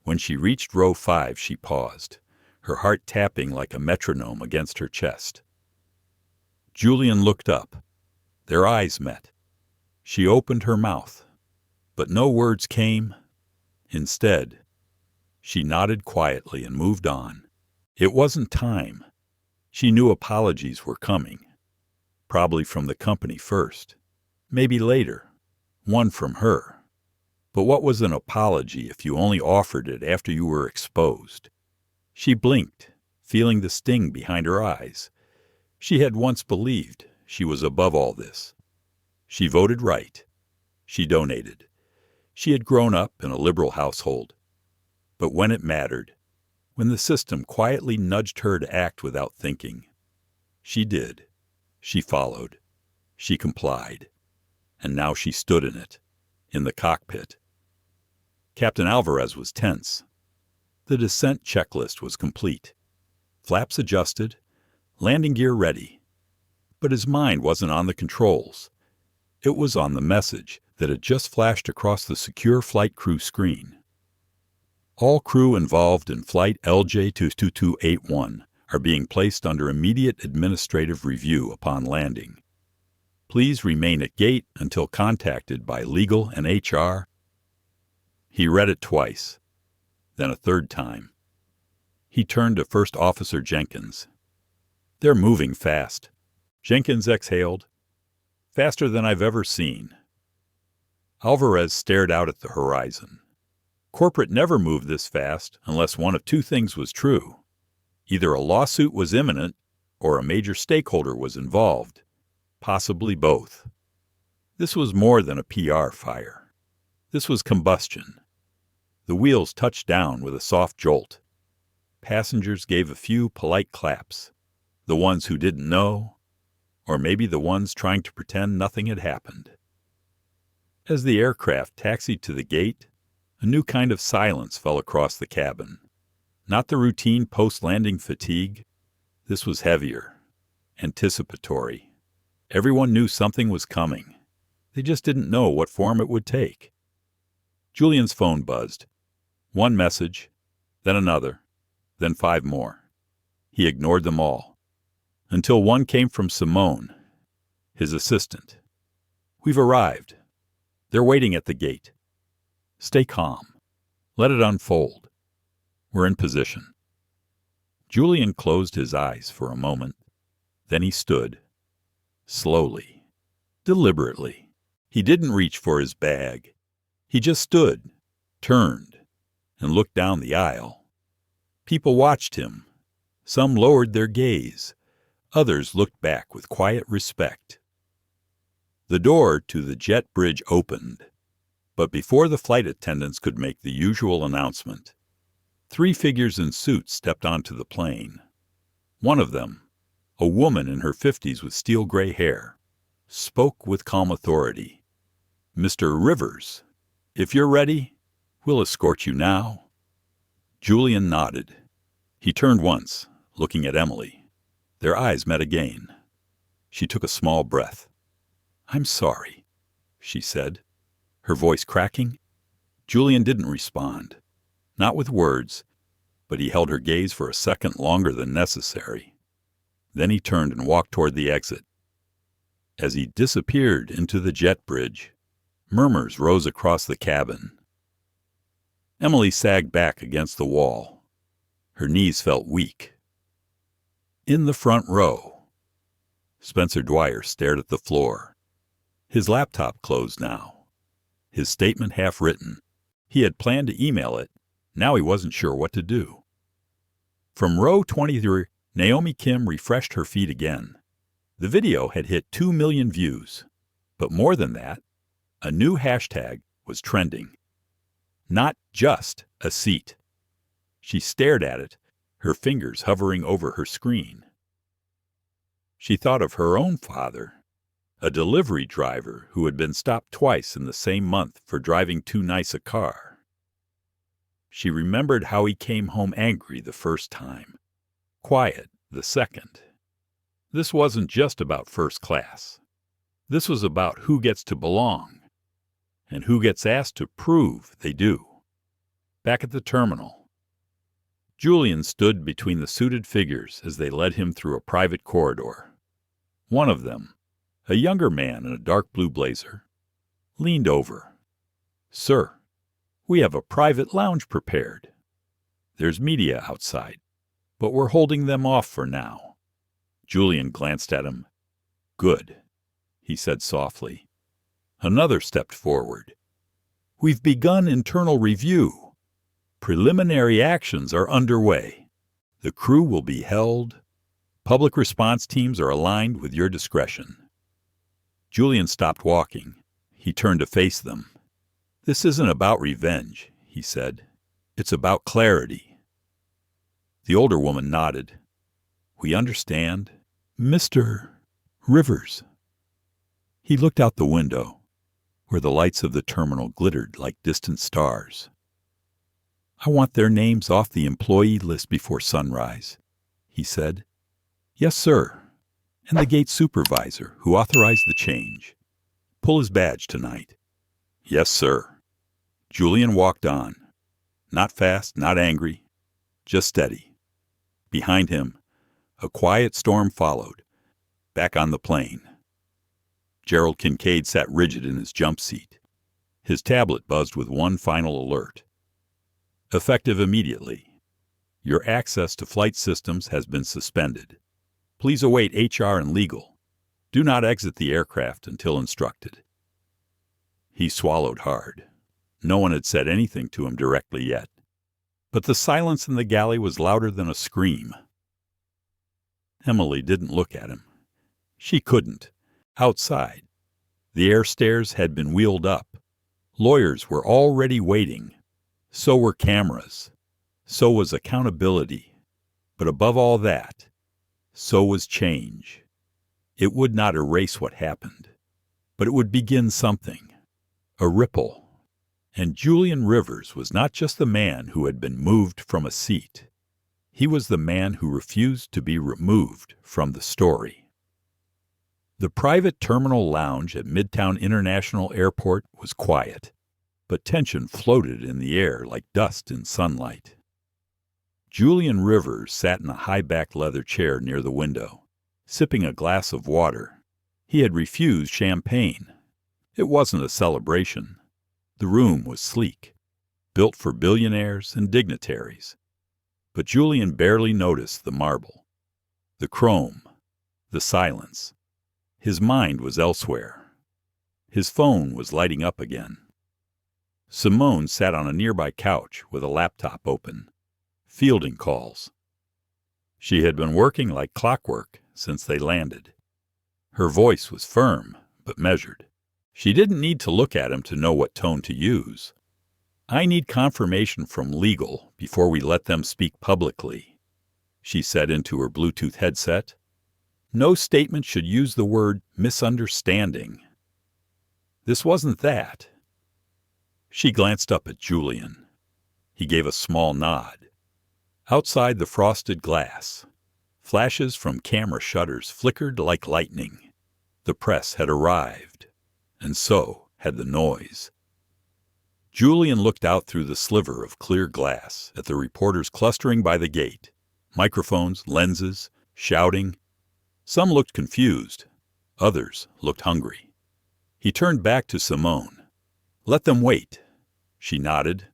When she reached row 5, she paused, her heart tapping like a metronome against her chest. Julian looked up. Their eyes met. She opened her mouth, but no words came. Instead, she nodded quietly and moved on. It wasn't time. She knew apologies were coming. Probably from the company first. Maybe later. One from her. But what was an apology if you only offered it after you were exposed? She blinked, feeling the sting behind her eyes. She had once believed she was above all this. She voted right. She donated. She had grown up in a liberal household. But when it mattered, when the system quietly nudged her to act without thinking, she did. She followed. She complied. And now she stood in it, in the cockpit. Captain Alvarez was tense. The descent checklist was complete. Flaps adjusted, landing gear ready. But his mind wasn't on the controls. It was on the message that had just flashed across the secure flight crew screen. All crew involved in Flight LJ22281 are being placed under immediate administrative review upon landing. Please remain at gate until contacted by legal and HR. He read it twice, then a third time. He turned to First Officer Jenkins. They're moving fast. Jenkins exhaled. Faster than I've ever seen. Alvarez stared out at the horizon. Corporate never moved this fast unless one of two things was true. Either a lawsuit was imminent or a major stakeholder was involved. Possibly both. This was more than a PR fire. This was combustion. The wheels touched down with a soft jolt. Passengers gave a few polite claps. The ones who didn't know, or maybe the ones trying to pretend nothing had happened. As the aircraft taxied to the gate, a new kind of silence fell across the cabin. Not the routine post-landing fatigue. This was heavier, anticipatory. Everyone knew something was coming. They just didn't know what form it would take. Julian's phone buzzed. One message, then another, then 5 more. He ignored them all, until one came from Simone, his assistant. We've arrived. They're waiting at the gate. Stay calm. Let it unfold. We're in position. Julian closed his eyes for a moment. Then he stood. Slowly. Deliberately. He didn't reach for his bag. He just stood, turned, and looked down the aisle. People watched him. Some lowered their gaze. Others looked back with quiet respect. The door to the jet bridge opened. But before the flight attendants could make the usual announcement, 3 figures in suits stepped onto the plane. One of them, a woman in her 50s with steel-gray hair, spoke with calm authority. Mr. Rivers, if you're ready, we'll escort you now. Julian nodded. He turned once, looking at Emily. Their eyes met again. She took a small breath. I'm sorry, she said, her voice cracking. Julian didn't respond. Not with words, but he held her gaze for a second longer than necessary. Then he turned and walked toward the exit. As he disappeared into the jet bridge, murmurs rose across the cabin. Emily sagged back against the wall. Her knees felt weak. In the front row, Spencer Dwyer stared at the floor. His laptop closed now. His statement half written. He had planned to email it. Now he wasn't sure what to do. From row 23, Naomi Kim refreshed her feed again. The video had hit 2 million views. But more than that, a new hashtag was trending. Not just a seat. She stared at it, her fingers hovering over her screen. She thought of her own father, a delivery driver who had been stopped twice in the same month for driving too nice a car. She remembered how he came home angry the first time, quiet the second. This wasn't just about first class. This was about who gets to belong and who gets asked to prove they do. Back at the terminal, Julian stood between the suited figures as they led him through a private corridor. One of them, a younger man in a dark blue blazer, leaned over. "Sir, we have a private lounge prepared. There's media outside, but we're holding them off for now." Julian glanced at him. "Good," he said softly. Another stepped forward. "We've begun internal review. Preliminary actions are underway. The crew will be held. Public response teams are aligned with your discretion." Julian stopped walking. He turned to face them. "This isn't about revenge," he said. "It's about clarity." The older woman nodded. "We understand. Mr. Rivers." He looked out the window, where the lights of the terminal glittered like distant stars. "I want their names off the employee list before sunrise," he said. "Yes, sir. And the gate supervisor who authorized the change. Pull his badge tonight." "Yes, sir." Julian walked on. Not fast, not angry, just steady. Behind him, a quiet storm followed, back on the plane. Gerald Kincaid sat rigid in his jump seat. His tablet buzzed with one final alert. "Effective immediately. Your access to flight systems has been suspended. Please await HR and legal. Do not exit the aircraft until instructed." He swallowed hard. No one had said anything to him directly yet, but the silence in the galley was louder than a scream. Emily didn't look at him. She couldn't. Outside, the air stairs had been wheeled up. Lawyers were already waiting. So were cameras. So was accountability. But above all that, so was change. It would not erase what happened, but it would begin something, a ripple. And Julian Rivers was not just the man who had been moved from a seat. He was the man who refused to be removed from the story. The private terminal lounge at Midtown International Airport was quiet, but tension floated in the air like dust in sunlight. Julian Rivers sat in a high-backed leather chair near the window, sipping a glass of water. He had refused champagne. It wasn't a celebration. The room was sleek, built for billionaires and dignitaries. But Julian barely noticed the marble, the chrome, the silence. His mind was elsewhere. His phone was lighting up again. Simone sat on a nearby couch with a laptop open, fielding calls. She had been working like clockwork since they landed. Her voice was firm but measured. She didn't need to look at him to know what tone to use. "I need confirmation from legal before we let them speak publicly," she said into her Bluetooth headset. "No statement should use the word misunderstanding." This wasn't that. She glanced up at Julian. He gave a small nod. Outside the frosted glass, flashes from camera shutters flickered like lightning. The press had arrived, and so had the noise. Julian looked out through the sliver of clear glass at the reporters clustering by the gate, microphones, lenses, shouting. Some looked confused. Others looked hungry. He turned back to Simone. "Let them wait." She nodded.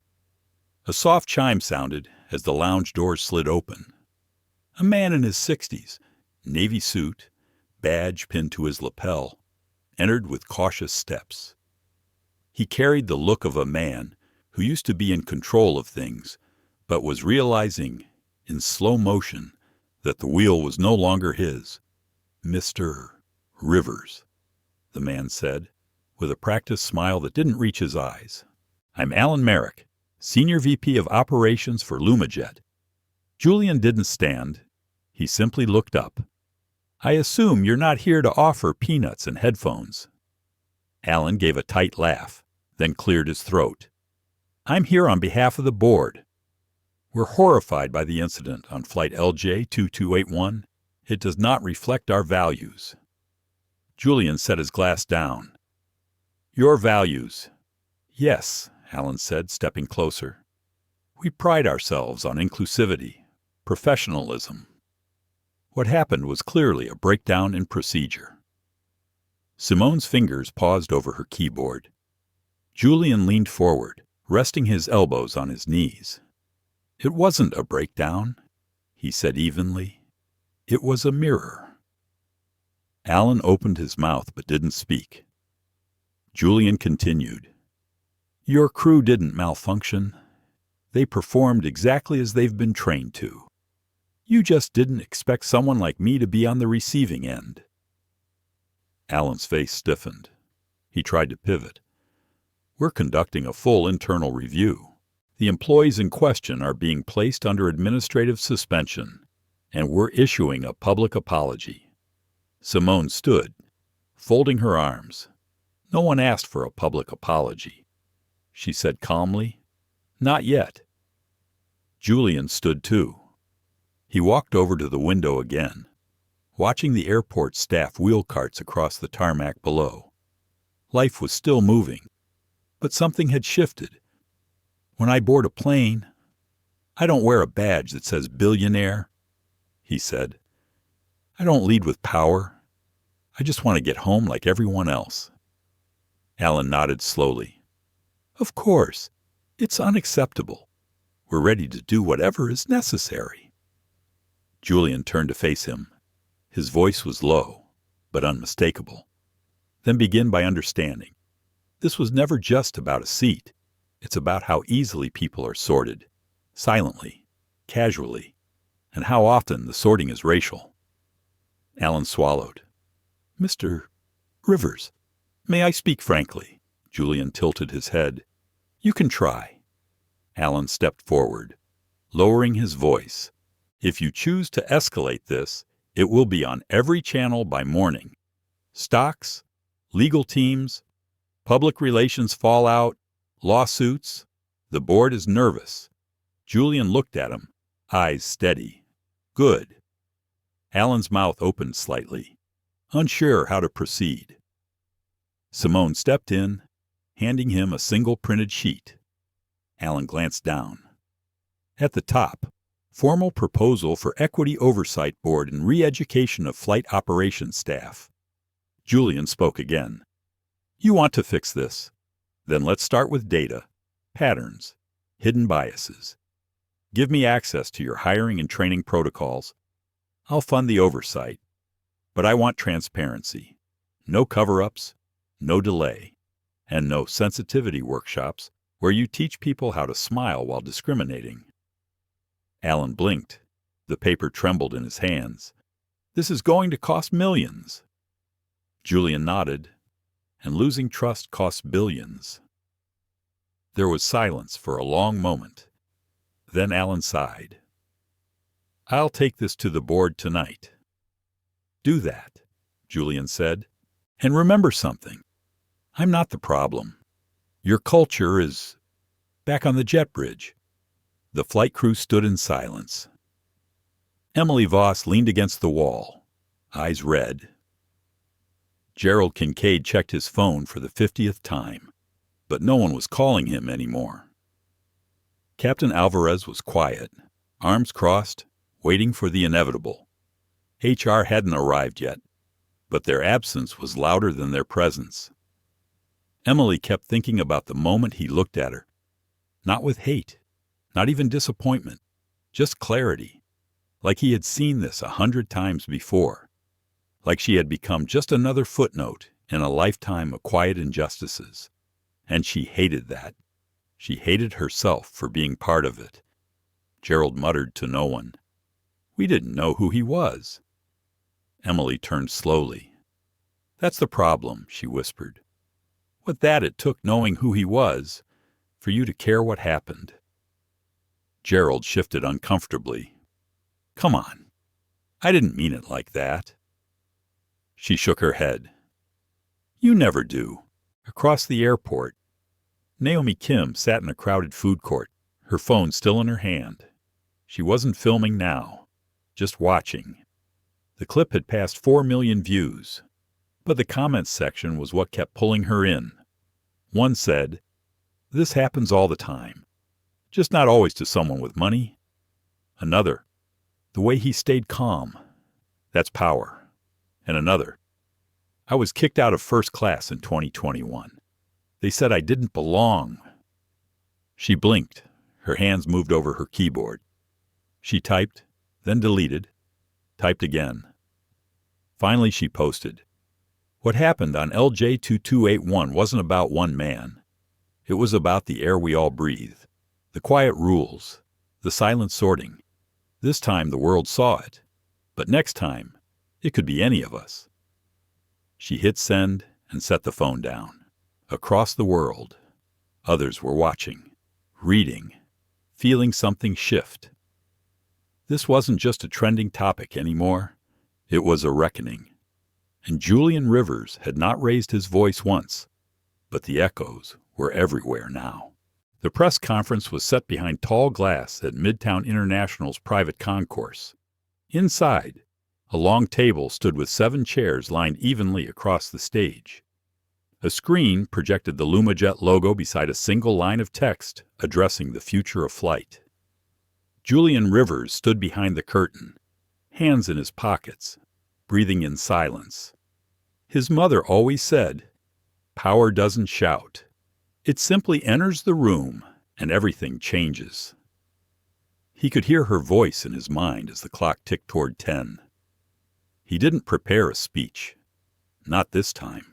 A soft chime sounded as the lounge doors slid open. A man in his 60s, navy suit, badge pinned to his lapel, entered with cautious steps. He carried the look of a man who used to be in control of things, but was realizing, in slow motion, that the wheel was no longer his. "Mr. Rivers," the man said, with a practiced smile that didn't reach his eyes. "I'm Alan Merrick, Senior VP of Operations for Lumajet." Julian didn't stand. He simply looked up. "I assume you're not here to offer peanuts and headphones." Alan gave a tight laugh, then cleared his throat. "I'm here on behalf of the board. We're horrified by the incident on Flight LJ-2281. It does not reflect our values." Julian set his glass down. "Your values." "Yes," Alan said, stepping closer. We pride ourselves on inclusivity, professionalism. What happened was clearly a breakdown in procedure. Simone's fingers paused over her keyboard. Julian leaned forward, resting his elbows on his knees. It wasn't a breakdown, he said evenly. It was a mirror. Alan opened his mouth but didn't speak. Julian continued. Your crew didn't malfunction. They performed exactly as they've been trained to. You just didn't expect someone like me to be on the receiving end. Alan's face stiffened. He tried to pivot. We're conducting a full internal review. The employees in question are being placed under administrative suspension, and we're issuing a public apology. Simone stood, folding her arms. No one asked for a public apology. She said calmly, Not yet. Julian stood too. He walked over to the window again, watching the airport staff wheel carts across the tarmac below. Life was still moving, but something had shifted. When I board a plane, I don't wear a badge that says billionaire, he said. I don't lead with power. I just want to get home like everyone else. Alan nodded slowly. Of course, it's unacceptable. We're ready to do whatever is necessary. Julian turned to face him. His voice was low, but unmistakable. Then begin by understanding. This was never just about a seat. It's about how easily people are sorted, silently, casually, and how often the sorting is racial. Alan swallowed. Mr. Rivers, may I speak frankly? Julian tilted his head. You can try. Alan stepped forward, lowering his voice. If you choose to escalate this, it will be on every channel by morning. Stocks, legal teams, public relations fallout, lawsuits. The board is nervous. Julian looked at him, eyes steady. Good. Alan's mouth opened slightly, unsure how to proceed. Simone stepped in, handing him a single printed sheet. Alan glanced down. At the top, formal proposal for Equity Oversight Board and re-education of flight operations staff. Julian spoke again. You want to fix this? Then let's start with data, patterns, hidden biases. Give me access to your hiring and training protocols. I'll fund the oversight. But I want transparency. No cover-ups, no delay, and no sensitivity workshops where you teach people how to smile while discriminating. Alan blinked. The paper trembled in his hands. This is going to cost millions. Julian nodded, and losing trust costs billions. There was silence for a long moment. Then Alan sighed. I'll take this to the board tonight. Do that, Julian said. And remember something. I'm not the problem. Your culture is back on the jet bridge. The flight crew stood in silence. Emily Voss leaned against the wall, eyes red. Gerald Kincaid checked his phone for the 50th time, but no one was calling him anymore. Captain Alvarez was quiet, arms crossed, waiting for the inevitable. HR hadn't arrived yet, but their absence was louder than their presence. Emily kept thinking about the moment he looked at her. Not with hate, not even disappointment, just clarity, like he had seen this 100 times before, like she had become just another footnote in a lifetime of quiet injustices. And she hated that. She hated herself for being part of it. Gerald muttered to no one. We didn't know who he was. Emily turned slowly. That's the problem, she whispered. With that, it took knowing who he was for you to care what happened. Gerald shifted uncomfortably. Come on. I didn't mean it like that. She shook her head. You never do. Across the airport, Naomi Kim sat in a crowded food court, her phone still in her hand. She wasn't filming now, just watching. The clip had passed 4 million views, but the comments section was what kept pulling her in. One said, "This happens all the time. just not always to someone with money. Another, the way he stayed calm. That's power. And another, I was kicked out of first class in 2021. They said I didn't belong. She blinked. Her hands moved over her keyboard. She typed, then deleted, typed again. Finally, she posted. What happened on LJ2281 wasn't about one man. It was about the air we all breathe, the quiet rules, the silent sorting. This time the world saw it, but next time it could be any of us. She hit send and set the phone down. Across the world, others were watching, reading, feeling something shift. This wasn't just a trending topic anymore. It was a reckoning. And Julian Rivers had not raised his voice once, but the echoes were everywhere now. The press conference was set behind tall glass at Midtown International's private concourse. Inside, a long table stood with 7 chairs lined evenly across the stage. A screen projected the LumaJet logo beside a single line of text addressing the future of flight. Julian Rivers stood behind the curtain, hands in his pockets, breathing in silence. His mother always said, "Power doesn't shout. It simply enters the room and everything changes." He could hear her voice in his mind as the clock ticked toward 10. He didn't prepare a speech. Not this time.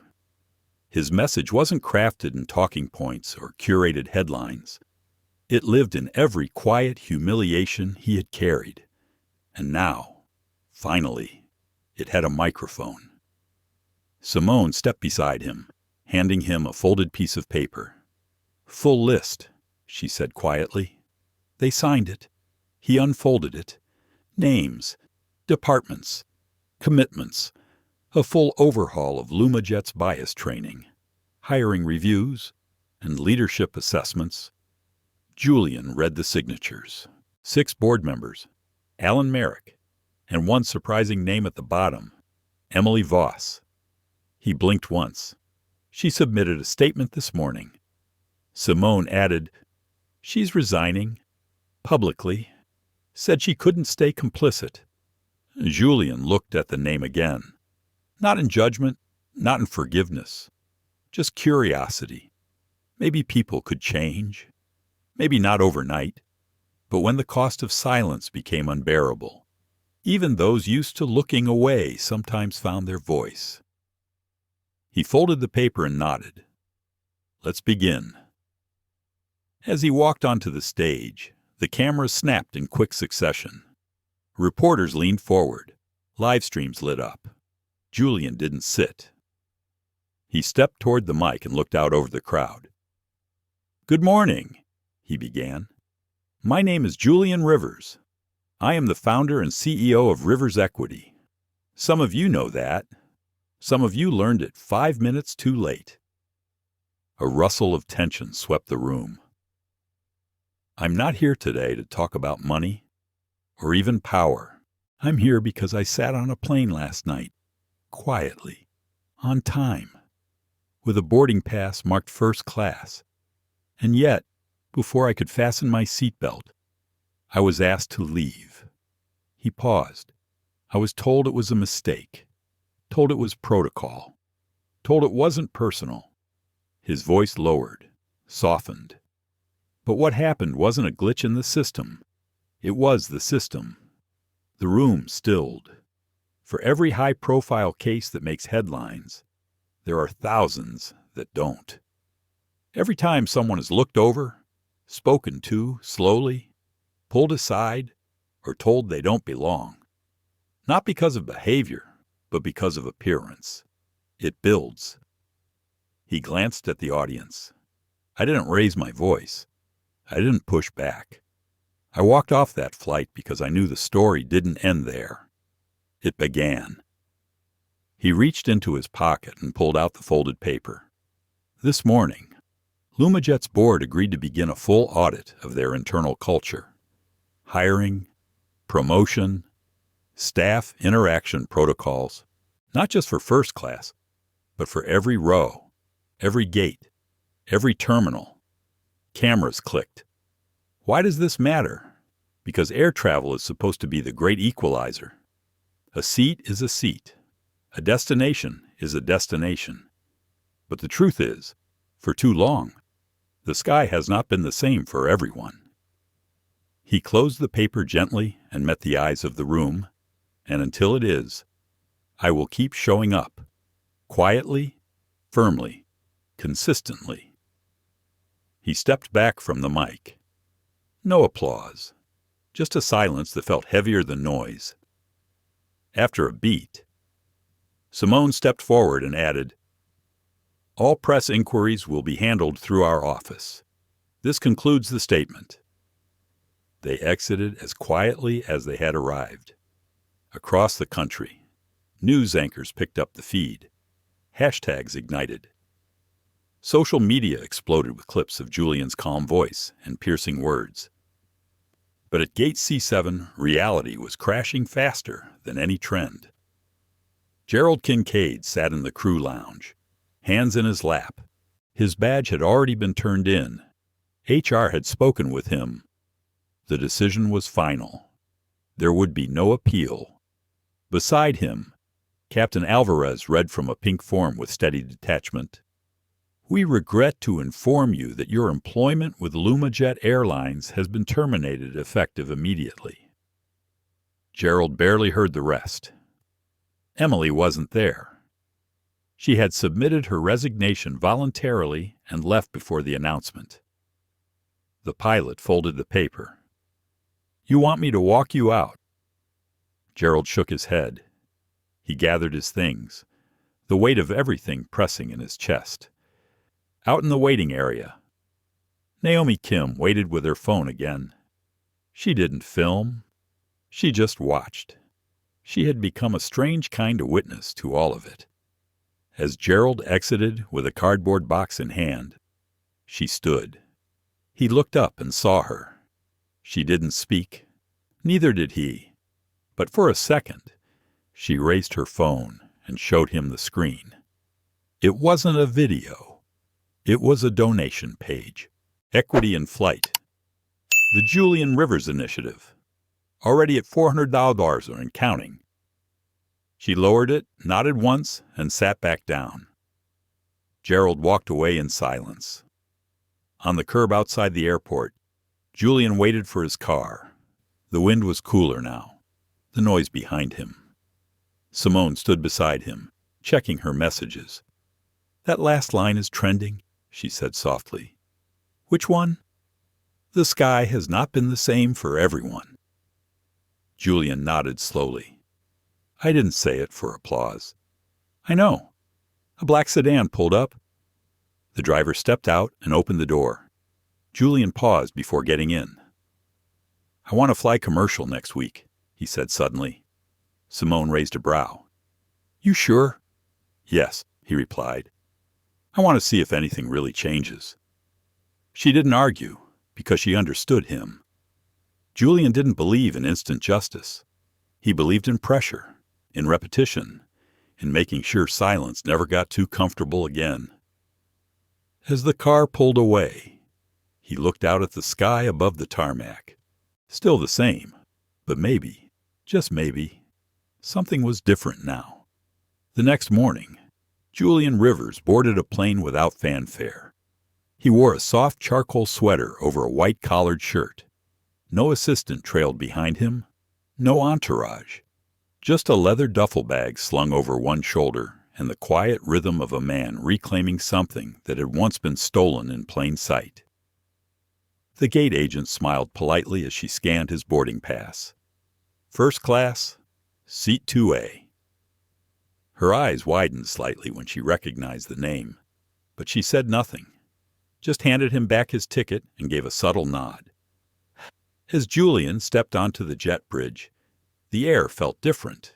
His message wasn't crafted in talking points or curated headlines. It lived in every quiet humiliation he had carried. And now, finally, it had a microphone. Simone stepped beside him, handing him a folded piece of paper. "Full list," she said quietly. They signed it. He unfolded it. Names, departments, commitments, a full overhaul of LumaJet's bias training, hiring reviews, and leadership assessments. Julian read the signatures. 6 board members, Alan Merrick, and one surprising name at the bottom, Emily Voss. He blinked once. She submitted a statement this morning. Simone added, "She's resigning. Publicly. Said she couldn't stay complicit." Julian looked at the name again. Not in judgment, not in forgiveness. Just curiosity. Maybe people could change. Maybe not overnight. But when the cost of silence became unbearable, even those used to looking away sometimes found their voice. He folded the paper and nodded. "Let's begin." As he walked onto the stage, the cameras snapped in quick succession. Reporters leaned forward. Live streams lit up. Julian didn't sit. He stepped toward the mic and looked out over the crowd. "Good morning," he began. "My name is Julian Rivers. I am the founder and CEO of Rivers Equity. Some of you know that. Some of you learned it 5 minutes too late." A rustle of tension swept the room. "I'm not here today to talk about money or even power. I'm here because I sat on a plane last night, quietly, on time, with a boarding pass marked first class. And yet, before I could fasten my seatbelt, I was asked to leave." He paused. "I was told it was a mistake, told it was protocol, told it wasn't personal." His voice lowered, softened. But what happened wasn't a glitch in the system. It was the system. The room stilled. For every high-profile case that makes headlines, there are thousands that don't. Every time someone is looked over, spoken to slowly, pulled aside, or told they don't belong, not because of behavior, but because of appearance, it builds. He glanced at the audience. I didn't raise my voice. I didn't push back. I walked off that flight because I knew the story didn't end there. It began. He reached into his pocket and pulled out the folded paper. This morning, LumaJet's board agreed to begin a full audit of their internal culture. Hiring, promotion, staff interaction protocols, not just for first class, but for every row, every gate, every terminal. Cameras clicked. Why does this matter? Because air travel is supposed to be the great equalizer. A seat is a seat. A destination is a destination. But the truth is, for too long, the sky has not been the same for everyone. He closed the paper gently and met the eyes of the room, and until it is, I will keep showing up, quietly, firmly, consistently. He stepped back from the mic. No applause, just a silence that felt heavier than noise. After a beat, Simone stepped forward and added, "All press inquiries will be handled through our office. This concludes the statement." They exited as quietly as they had arrived. Across the country, news anchors picked up the feed. Hashtags ignited. Social media exploded with clips of Julian's calm voice and piercing words. But at Gate C7, reality was crashing faster than any trend. Gerald Kincaid sat in the crew lounge, hands in his lap. His badge had already been turned in. HR had spoken with him. The decision was final. There would be no appeal. Beside him, Captain Alvarez read from a pink form with steady detachment. "We regret to inform you that your employment with LumaJet Airlines has been terminated effective immediately." Gerald barely heard the rest. Emily wasn't there. She had submitted her resignation voluntarily and left before the announcement. The pilot folded the paper. "You want me to walk you out?" Gerald shook his head. He gathered his things, the weight of everything pressing in his chest. Out in the waiting area, Naomi Kim waited with her phone again. She didn't film. She just watched. She had become a strange kind of witness to all of it. As Gerald exited with a cardboard box in hand, she stood. He looked up and saw her. She didn't speak. Neither did he. But for a second, she raised her phone and showed him the screen. It wasn't a video. It was a donation page. Equity in Flight. The Julian Rivers Initiative. Already at $400 and counting. She lowered it, nodded once, and sat back down. Gerald walked away in silence. On the curb outside the airport, Julian waited for his car. The wind was cooler now, the noise behind him. Simone stood beside him, checking her messages. "That last line is trending," she said softly. "Which one?" "The sky has not been the same for everyone." Julian nodded slowly. "I didn't say it for applause." "I know." A black sedan pulled up. The driver stepped out and opened the door. Julian paused before getting in. "I want to fly commercial next week," he said suddenly. Simone raised a brow. "You sure?" "Yes," he replied. "I want to see if anything really changes." She didn't argue, because she understood him. Julian didn't believe in instant justice. He believed in pressure, in repetition, in making sure silence never got too comfortable again. As the car pulled away, he looked out at the sky above the tarmac. Still the same, but maybe, just maybe, something was different now. The next morning, Julian Rivers boarded a plane without fanfare. He wore a soft charcoal sweater over a white collared shirt. No assistant trailed behind him, no entourage. Just a leather duffel bag slung over one shoulder and the quiet rhythm of a man reclaiming something that had once been stolen in plain sight. The gate agent smiled politely as she scanned his boarding pass. "First class, seat 2A. Her eyes widened slightly when she recognized the name, but she said nothing, just handed him back his ticket and gave a subtle nod. As Julian stepped onto the jet bridge, the air felt different.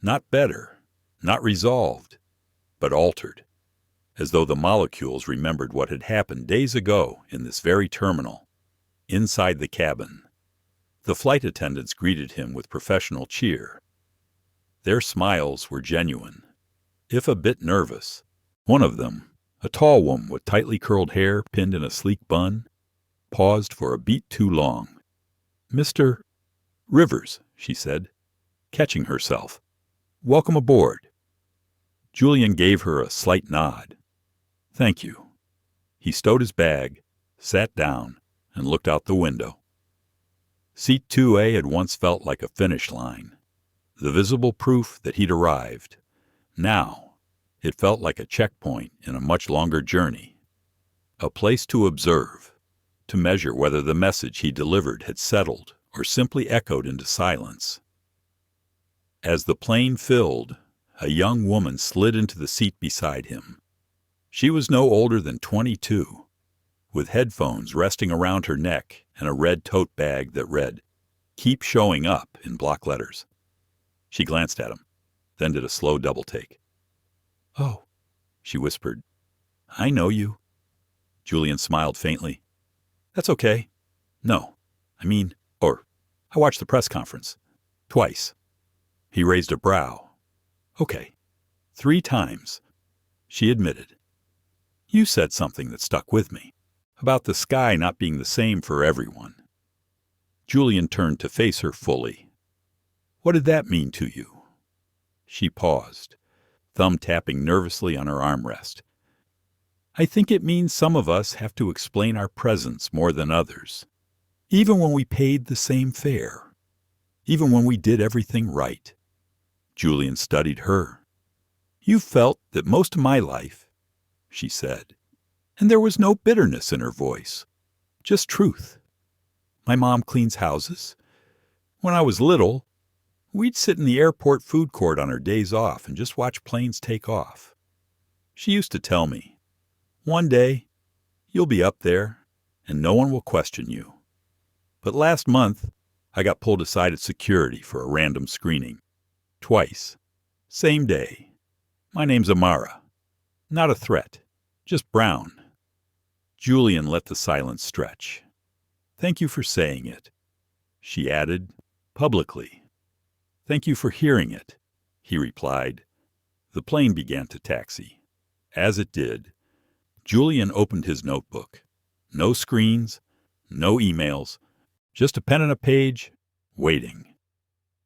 Not better, not resolved, but altered, as though the molecules remembered what had happened days ago in this very terminal. Inside the cabin, the flight attendants greeted him with professional cheer. Their smiles were genuine, if a bit nervous. One of them, a tall woman with tightly curled hair pinned in a sleek bun, paused for a beat too long. "Mr. Rivers," she said, catching herself. "Welcome aboard." Julian gave her a slight nod. "Thank you." He stowed his bag, sat down, and looked out the window. Seat 2A had once felt like a finish line, the visible proof that he'd arrived. Now, it felt like a checkpoint in a much longer journey, a place to observe, to measure whether the message he delivered had settled or simply echoed into silence. As the plane filled, a young woman slid into the seat beside him. She was no older than 22, with headphones resting around her neck and a red tote bag that read, "Keep showing up," in block letters. She glanced at him, then did a slow double-take. "Oh," she whispered. "I know you." Julian smiled faintly. "That's okay. No, I watched the press conference. Twice." He raised a brow. "Okay. 3 times." She admitted. "You said something that stuck with me, about the sky not being the same for everyone." Julian turned to face her fully. "What did that mean to you?" She paused, thumb tapping nervously on her armrest. "I think it means some of us have to explain our presence more than others, even when we paid the same fare, even when we did everything right." Julian studied her. "You felt that most of my life," she said, and there was no bitterness in her voice, just truth. "My mom cleans houses. When I was little, we'd sit in the airport food court on our days off and just watch planes take off. She used to tell me, 'One day, you'll be up there, and no one will question you.' But last month, I got pulled aside at security for a random screening. Twice. Same day. My name's Amara. Not a threat. Just brown." Julian let the silence stretch. "Thank you for saying it," she added, publicly. "Thank you for hearing it," he replied. The plane began to taxi. As it did, Julian opened his notebook. No screens, no emails, just a pen and a page, waiting.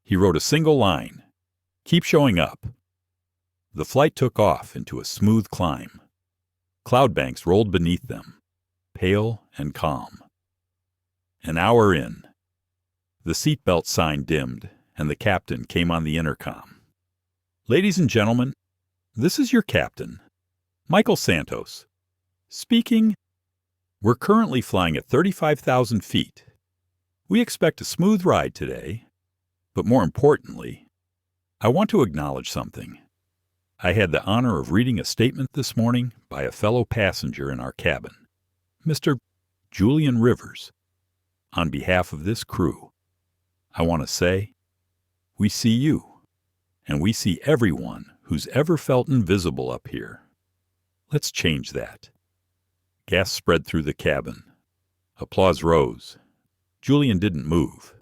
He wrote a single line, "Keep showing up." The flight took off into a smooth climb. Cloud banks rolled beneath them, pale and calm. An hour in, the seatbelt sign dimmed, and the captain came on the intercom. "Ladies and gentlemen, this is your captain, Michael Santos, speaking. We're currently flying at 35,000 feet. We expect a smooth ride today, but more importantly, I want to acknowledge something. I had the honor of reading a statement this morning by a fellow passenger in our cabin, Mr. Julian Rivers. On behalf of this crew, I want to say, we see you, and we see everyone who's ever felt invisible up here. Let's change that." Gas spread through the cabin. Applause rose. Julian didn't move.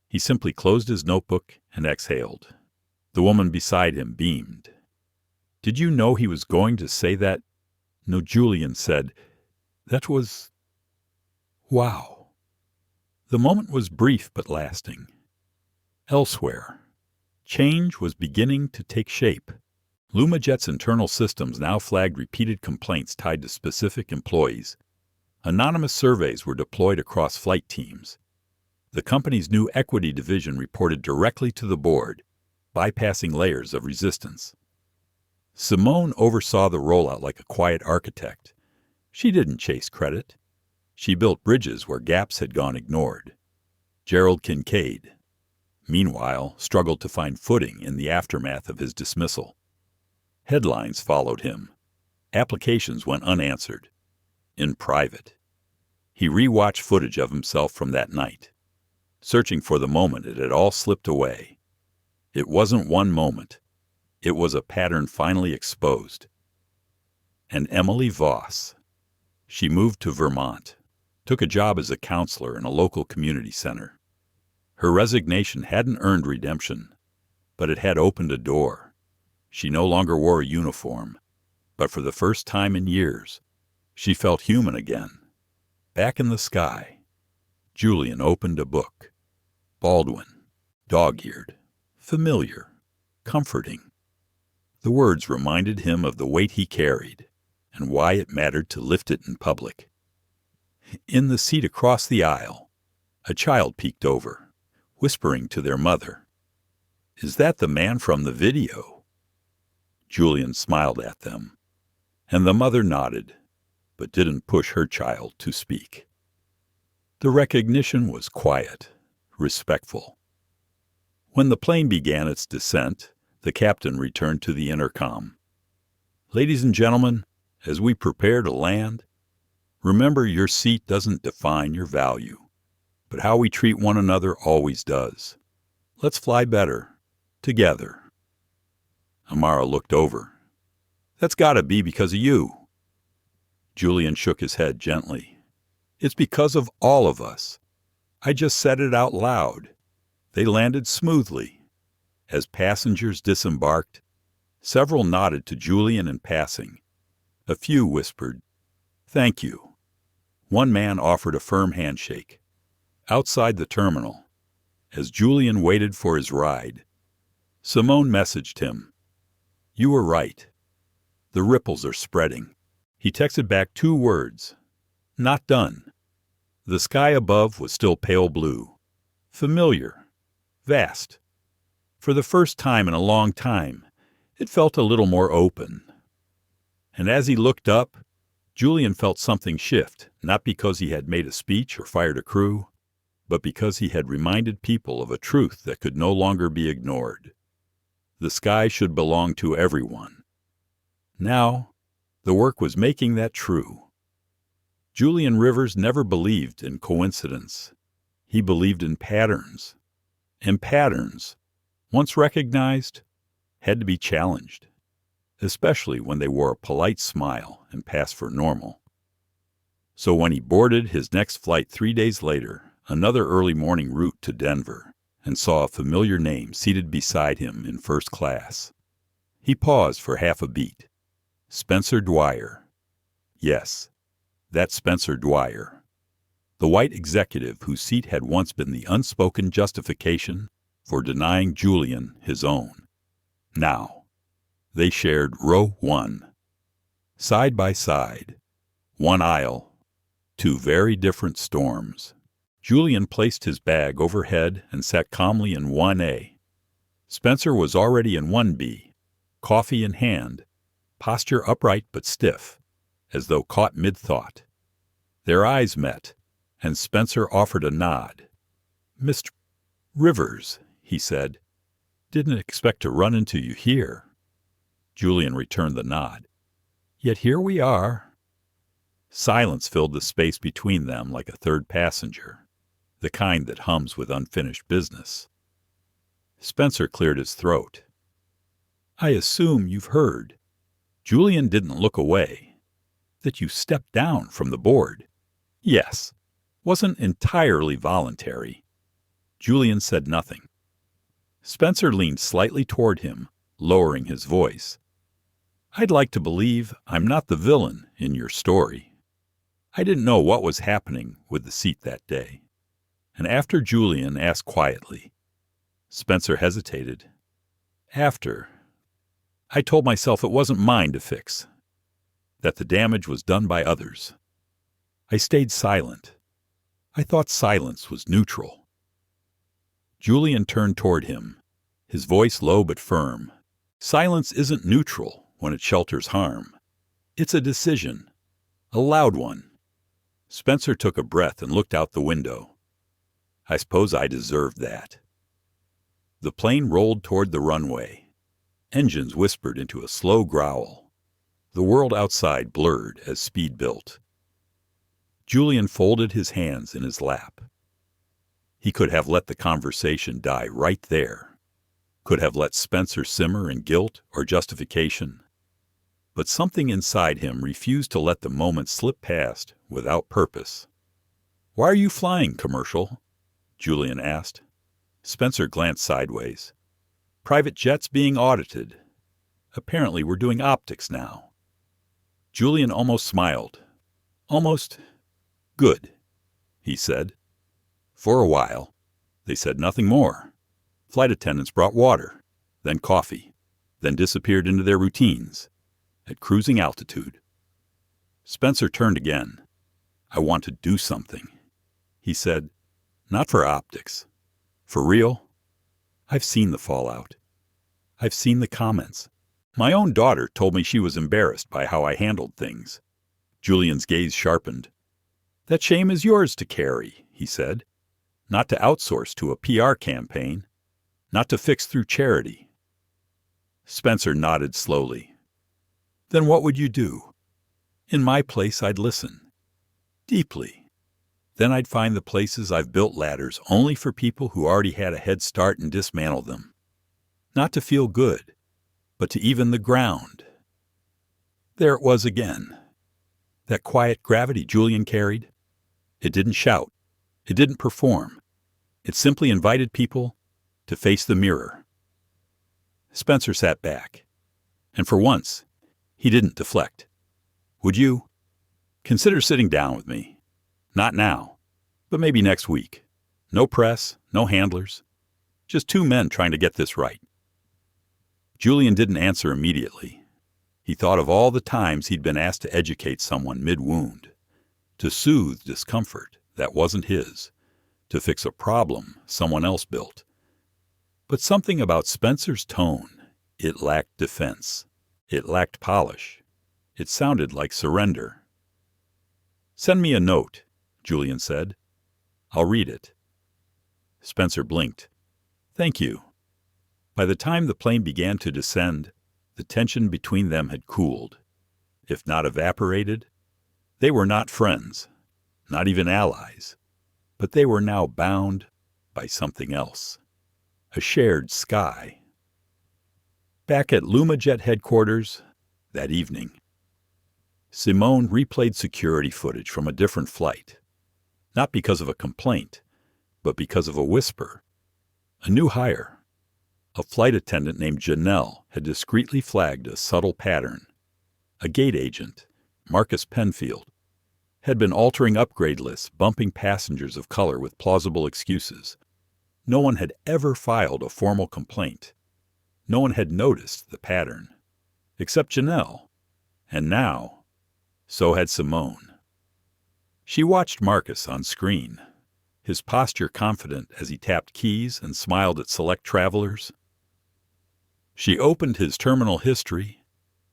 He simply closed his notebook and exhaled. The woman beside him beamed. "Did you know he was going to say that?" "No," Julian said. "That was... wow." The moment was brief but lasting. Elsewhere, change was beginning to take shape. LumaJet's internal systems now flagged repeated complaints tied to specific employees. Anonymous surveys were deployed across flight teams. The company's new equity division reported directly to the board, bypassing layers of resistance. Simone oversaw the rollout like a quiet architect. She didn't chase credit. She built bridges where gaps had gone ignored. Gerald Kincaid, meanwhile, struggled to find footing in the aftermath of his dismissal. Headlines followed him. Applications went unanswered. In private, he rewatched footage of himself from that night, searching for the moment it had all slipped away. It wasn't one moment. It was a pattern finally exposed. And Emily Voss. She moved to Vermont, took a job as a counselor in a local community center. Her resignation hadn't earned redemption, but it had opened a door. She no longer wore a uniform, but for the first time in years, she felt human again. back in the sky. Julian opened a book. Baldwin, dog-eared, familiar, comforting. The words reminded him of the weight he carried and why it mattered to lift it in public. In the seat across the aisle, a child peeked over, whispering to their mother, "Is that the man from the video?" Julian smiled at them, and the mother nodded, but didn't push her child to speak. The recognition was quiet, respectful. When the plane began its descent, the captain returned to the intercom. "Ladies and gentlemen, as we prepare to land, remember your seat doesn't define your value, but how we treat one another always does. Let's fly better, together." Amara looked over. "That's gotta be because of you." Julian shook his head gently. "It's because of all of us. I just said it out loud." They landed smoothly. As passengers disembarked, several nodded to Julian in passing. A few whispered, "Thank you." One man offered a firm handshake. Outside the terminal, as Julian waited for his ride, Simone messaged him, "You were right. The ripples are spreading." He texted back 2 words, "Not done." The sky above was still pale blue, familiar, vast. For the first time in a long time, it felt a little more open. And as he looked up, Julian felt something shift, not because he had made a speech or fired a crew, but because he had reminded people of a truth that could no longer be ignored. The sky should belong to everyone. Now, the work was making that true. Julian Rivers never believed in coincidence. He believed in patterns. And patterns, once recognized, had to be challenged, especially when they wore a polite smile and passed for normal. So when he boarded his next flight 3 days later, another early morning route to Denver, and saw a familiar name seated beside him in first class, he paused for half a beat. Spencer Dwyer. Yes, that Spencer Dwyer. The white executive whose seat had once been the unspoken justification for denying Julian his own. Now, they shared row 1. Side by side, one aisle, 2 very different storms. Julian placed his bag overhead and sat calmly in 1A. Spencer was already in 1B, coffee in hand, posture upright but stiff, as though caught mid-thought. Their eyes met, and Spencer offered a nod. "Mr. Rivers," he said, "didn't expect to run into you here." Julian returned the nod. "Yet here we are." Silence filled the space between them like a third passenger, the kind that hums with unfinished business. Spencer cleared his throat. "I assume you've heard." Julian didn't look away. "That you stepped down from the board." "Yes. Wasn't entirely voluntary." Julian said nothing. Spencer leaned slightly toward him, lowering his voice. "I'd like to believe I'm not the villain in your story. I didn't know what was happening with the seat that day." And after Julian asked quietly, Spencer hesitated. "After, I told myself it wasn't mine to fix, that the damage was done by others. I stayed silent. I thought silence was neutral." Julian turned toward him, his voice low but firm. "Silence isn't neutral when it shelters harm. It's a decision, a loud one." Spencer took a breath and looked out the window. "I suppose I deserved that." The plane rolled toward the runway. Engines whispered into a slow growl. The world outside blurred as speed built. Julian folded his hands in his lap. He could have let the conversation die right there, could have let Spencer simmer in guilt or justification. But something inside him refused to let the moment slip past without purpose. "Why are you flying commercial?" Julian asked. Spencer glanced sideways. "Private jets being audited. Apparently we're doing optics now." Julian almost smiled. Almost. Good, he said. For a while, they said nothing more. Flight attendants brought water, then coffee, then disappeared into their routines. At cruising altitude, Spencer turned again. I want to do something, he said. Not for optics. For real. I've seen the fallout. I've seen the comments. My own daughter told me she was embarrassed by how I handled things. Julian's gaze sharpened. That shame is yours to carry, he said. Not to outsource to a PR campaign. Not to fix through charity. Spencer nodded slowly. Then what would you do? In my place, I'd listen. Deeply. Then I'd find the places I've built ladders only for people who already had a head start and dismantle them. Not to feel good, but to even the ground. There it was again. That quiet gravity Julian carried. It didn't shout. It didn't perform. It simply invited people to face the mirror. Spencer sat back. And for once, he didn't deflect. Would you consider sitting down with me? Not now, but maybe next week. No press, no handlers. Just two men trying to get this right. Julian didn't answer immediately. He thought of all the times he'd been asked to educate someone mid-wound, to soothe discomfort that wasn't his, to fix a problem someone else built. But something about Spencer's tone, it lacked defense. It lacked polish. It sounded like surrender. Send me a note, Julian said. I'll read it. Spencer blinked. Thank you. By the time the plane began to descend, the tension between them had cooled. If not evaporated, they were not friends, not even allies, but they were now bound by something else. A shared sky. Back at LumaJet headquarters that evening, Simone replayed security footage from a different flight. Not because of a complaint, but because of a whisper. A new hire, a flight attendant named Janelle, had discreetly flagged a subtle pattern. A gate agent, Marcus Penfield, had been altering upgrade lists, bumping passengers of color with plausible excuses. No one had ever filed a formal complaint. No one had noticed the pattern, except Janelle. And now, so had Simone. She watched Marcus on screen, his posture confident as he tapped keys and smiled at select travelers. She opened his terminal history,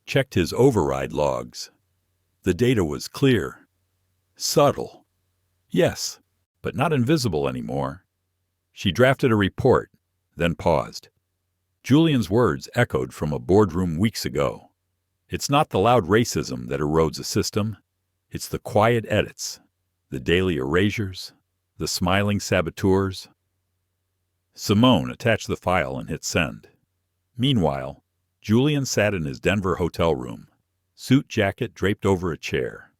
checked his override logs. The data was clear, subtle. Yes, but not invisible anymore. She drafted a report, then paused. Julian's words echoed from a boardroom weeks ago. It's not the loud racism that erodes a system. It's the quiet edits, the daily erasures, the smiling saboteurs. Simone attached the file and hit send. Meanwhile, Julian sat in his Denver hotel room, suit jacket draped over a chair,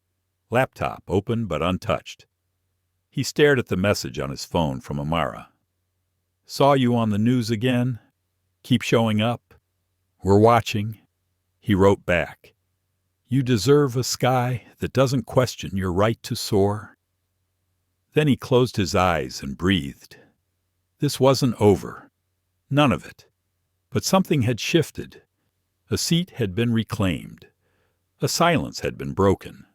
laptop open but untouched. He stared at the message on his phone from Amara. Saw you on the news again. Keep showing up. We're watching. He wrote back. You deserve a sky that doesn't question your right to soar. Then he closed his eyes and breathed. This wasn't over. None of it. But something had shifted. A seat had been reclaimed. A silence had been broken.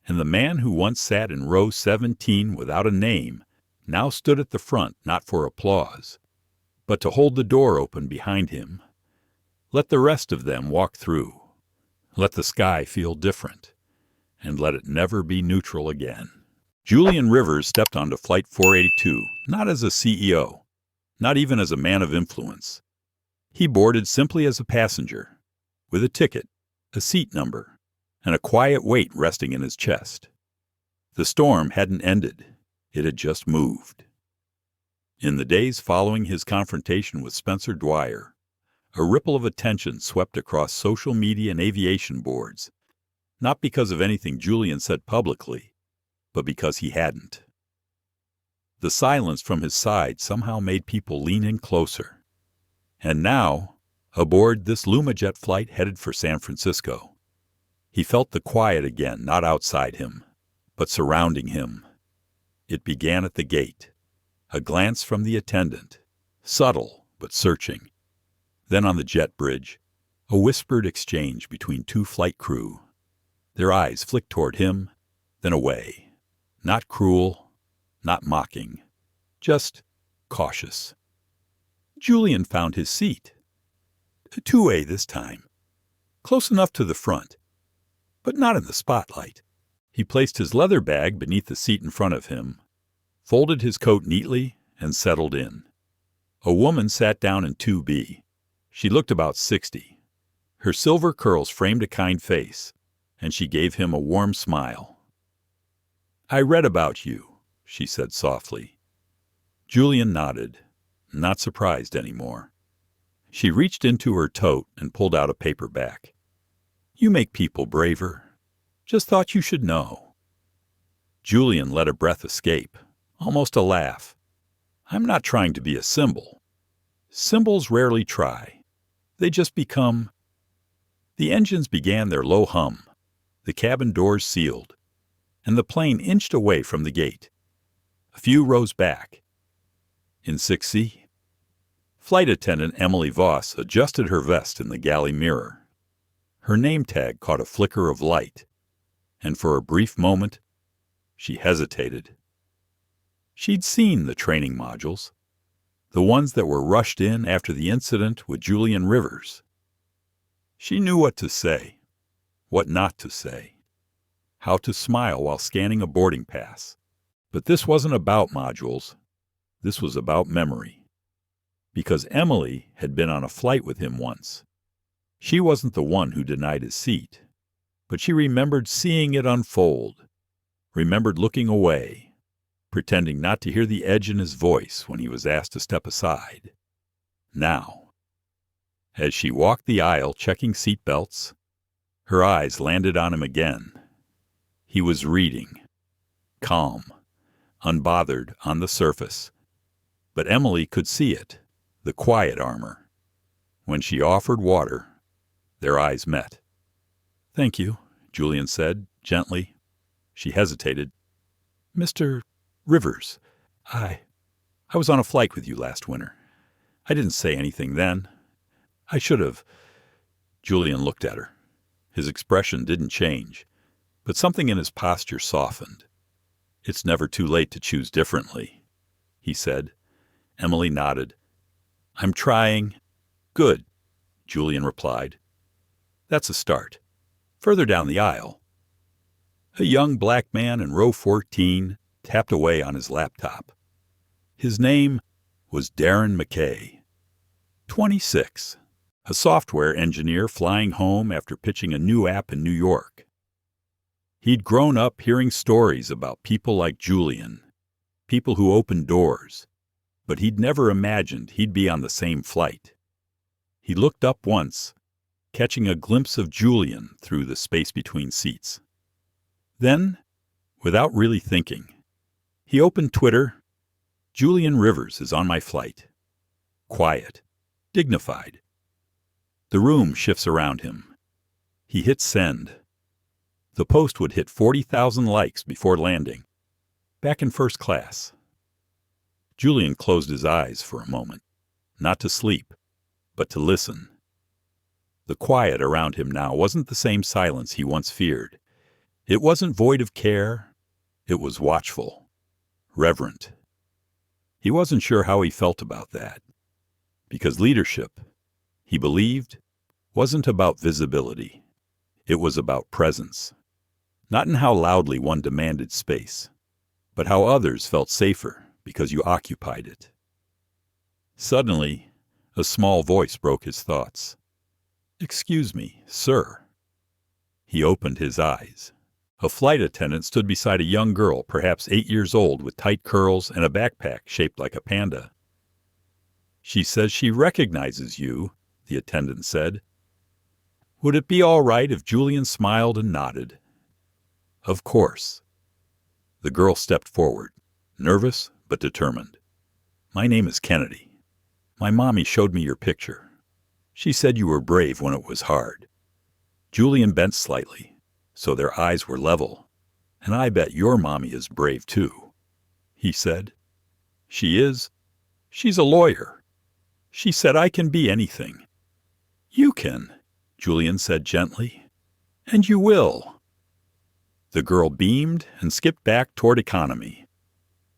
And the man who once sat in row 17 without a name now stood at the front not for applause, but to hold the door open behind him. Let the rest of them walk through. Let the sky feel different, and let it never be neutral again. Julian Rivers stepped onto Flight 482, not as a CEO, not even as a man of influence. He boarded simply as a passenger, with a ticket, a seat number, and a quiet weight resting in his chest. The storm hadn't ended. It had just moved. In the days following his confrontation with Spencer Dwyer, a ripple of attention swept across social media and aviation boards, not because of anything Julian said publicly, but because he hadn't. The silence from his side somehow made people lean in closer. And now, aboard this LumaJet flight headed for San Francisco, he felt the quiet again, not outside him, but surrounding him. It began at the gate. A glance from the attendant, subtle but searching. Then on the jet bridge, a whispered exchange between two flight crew. Their eyes flicked toward him, then away. Not cruel, not mocking, just cautious. Julian found his seat. 2A this time. Close enough to the front, but not in the spotlight. He placed his leather bag beneath the seat in front of him, folded his coat neatly, and settled in. A woman sat down in 2B. She looked about 60. Her silver curls framed a kind face, and she gave him a warm smile. "I read about you," she said softly. Julian nodded, not surprised anymore. She reached into her tote and pulled out a paperback. "You make people braver. Just thought you should know." Julian let a breath escape, almost a laugh. "I'm not trying to be a symbol. Symbols rarely try. They just become." The engines began their low hum. The cabin doors sealed, and the plane inched away from the gate. A few rows back. In 6C, flight attendant Emily Voss adjusted her vest in the galley mirror. Her name tag caught a flicker of light, and for a brief moment, she hesitated. She'd seen the training modules, the ones that were rushed in after the incident with Julian Rivers. She knew what to say, what not to say, how to smile while scanning a boarding pass. But this wasn't about modules. This was about memory. Because Emily had been on a flight with him once. She wasn't the one who denied his seat, but she remembered seeing it unfold, remembered looking away, pretending not to hear the edge in his voice when he was asked to step aside. Now, as she walked the aisle checking seat belts, her eyes landed on him again. He was reading, calm, unbothered on the surface. But Emily could see it, the quiet armor. When she offered water, their eyes met. "Thank you," Julian said, gently. She hesitated. "Mr. Rivers, I was on a flight with you last winter. I didn't say anything then. I should have." Julian looked at her. His expression didn't change, but something in his posture softened. "It's never too late to choose differently," he said. Emily nodded. "I'm trying." "Good," Julian replied. "That's a start." Further down the aisle, a young black man in row 14 tapped away on his laptop. His name was Darren McKay, 26, a software engineer flying home after pitching a new app in New York. He'd grown up hearing stories about people like Julian, people who opened doors, but he'd never imagined he'd be on the same flight. He looked up once, catching a glimpse of Julian through the space between seats. Then, without really thinking, he opened Twitter. "Julian Rivers is on my flight." Quiet, dignified. The room shifts around him. He hits send. The post would hit 40,000 likes before landing. Back in first class. Julian closed his eyes for a moment, not to sleep, but to listen. The quiet around him now wasn't the same silence he once feared. It wasn't void of care. It was watchful, reverent. He wasn't sure how he felt about that, because leadership, he believed, wasn't about visibility. It was about presence. Not in how loudly one demanded space, but how others felt safer because you occupied it. Suddenly, a small voice broke his thoughts. "Excuse me, sir." He opened his eyes. A flight attendant stood beside a young girl, perhaps 8 years old, with tight curls and a backpack shaped like a panda. "She says she recognizes you," the attendant said. Would it be all right if Julian smiled and nodded? "Of course." The girl stepped forward, nervous but determined. "My name is Kennedy. My mommy showed me your picture. She said you were brave when it was hard." Julian bent slightly, so their eyes were level, "And I bet your mommy is brave, too," he said. "She is. She's a lawyer. She said I can be anything." "You can," Julian said gently. "And you will." The girl beamed and skipped back toward economy.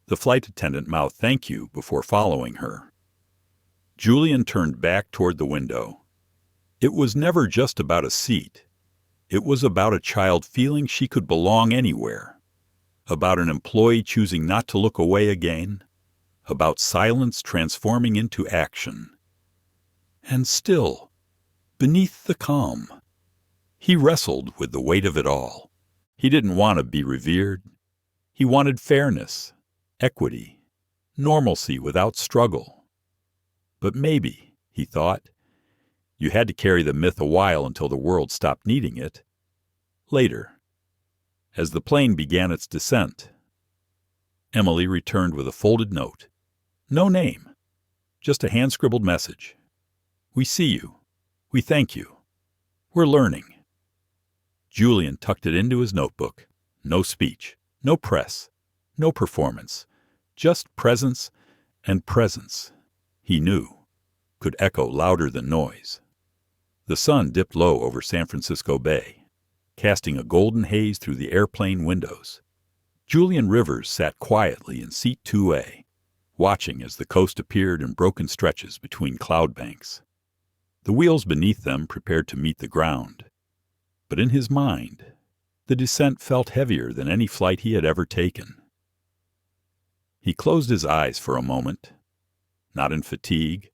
The flight attendant mouthed thank you before following her. Julian turned back toward the window. It was never just about a seat. It was about a child feeling she could belong anywhere, about an employee choosing not to look away again, about silence transforming into action. And still, beneath the calm, he wrestled with the weight of it all. He didn't want to be revered. He wanted fairness, equity, normalcy without struggle. But maybe, he thought, you had to carry the myth a while until the world stopped needing it. Later, as the plane began its descent, Emily returned with a folded note. No name, just a hand-scribbled message. "We see you. We thank you. We're learning." Julian tucked it into his notebook. No speech, no press, no performance, just presence, and presence, he knew, could echo louder than noise. The sun dipped low over San Francisco Bay, casting a golden haze through the airplane windows. Julian Rivers sat quietly in seat 2A, watching as the coast appeared in broken stretches between cloud banks. The wheels beneath them prepared to meet the ground. But in his mind, the descent felt heavier than any flight he had ever taken. He closed his eyes for a moment, not in fatigue,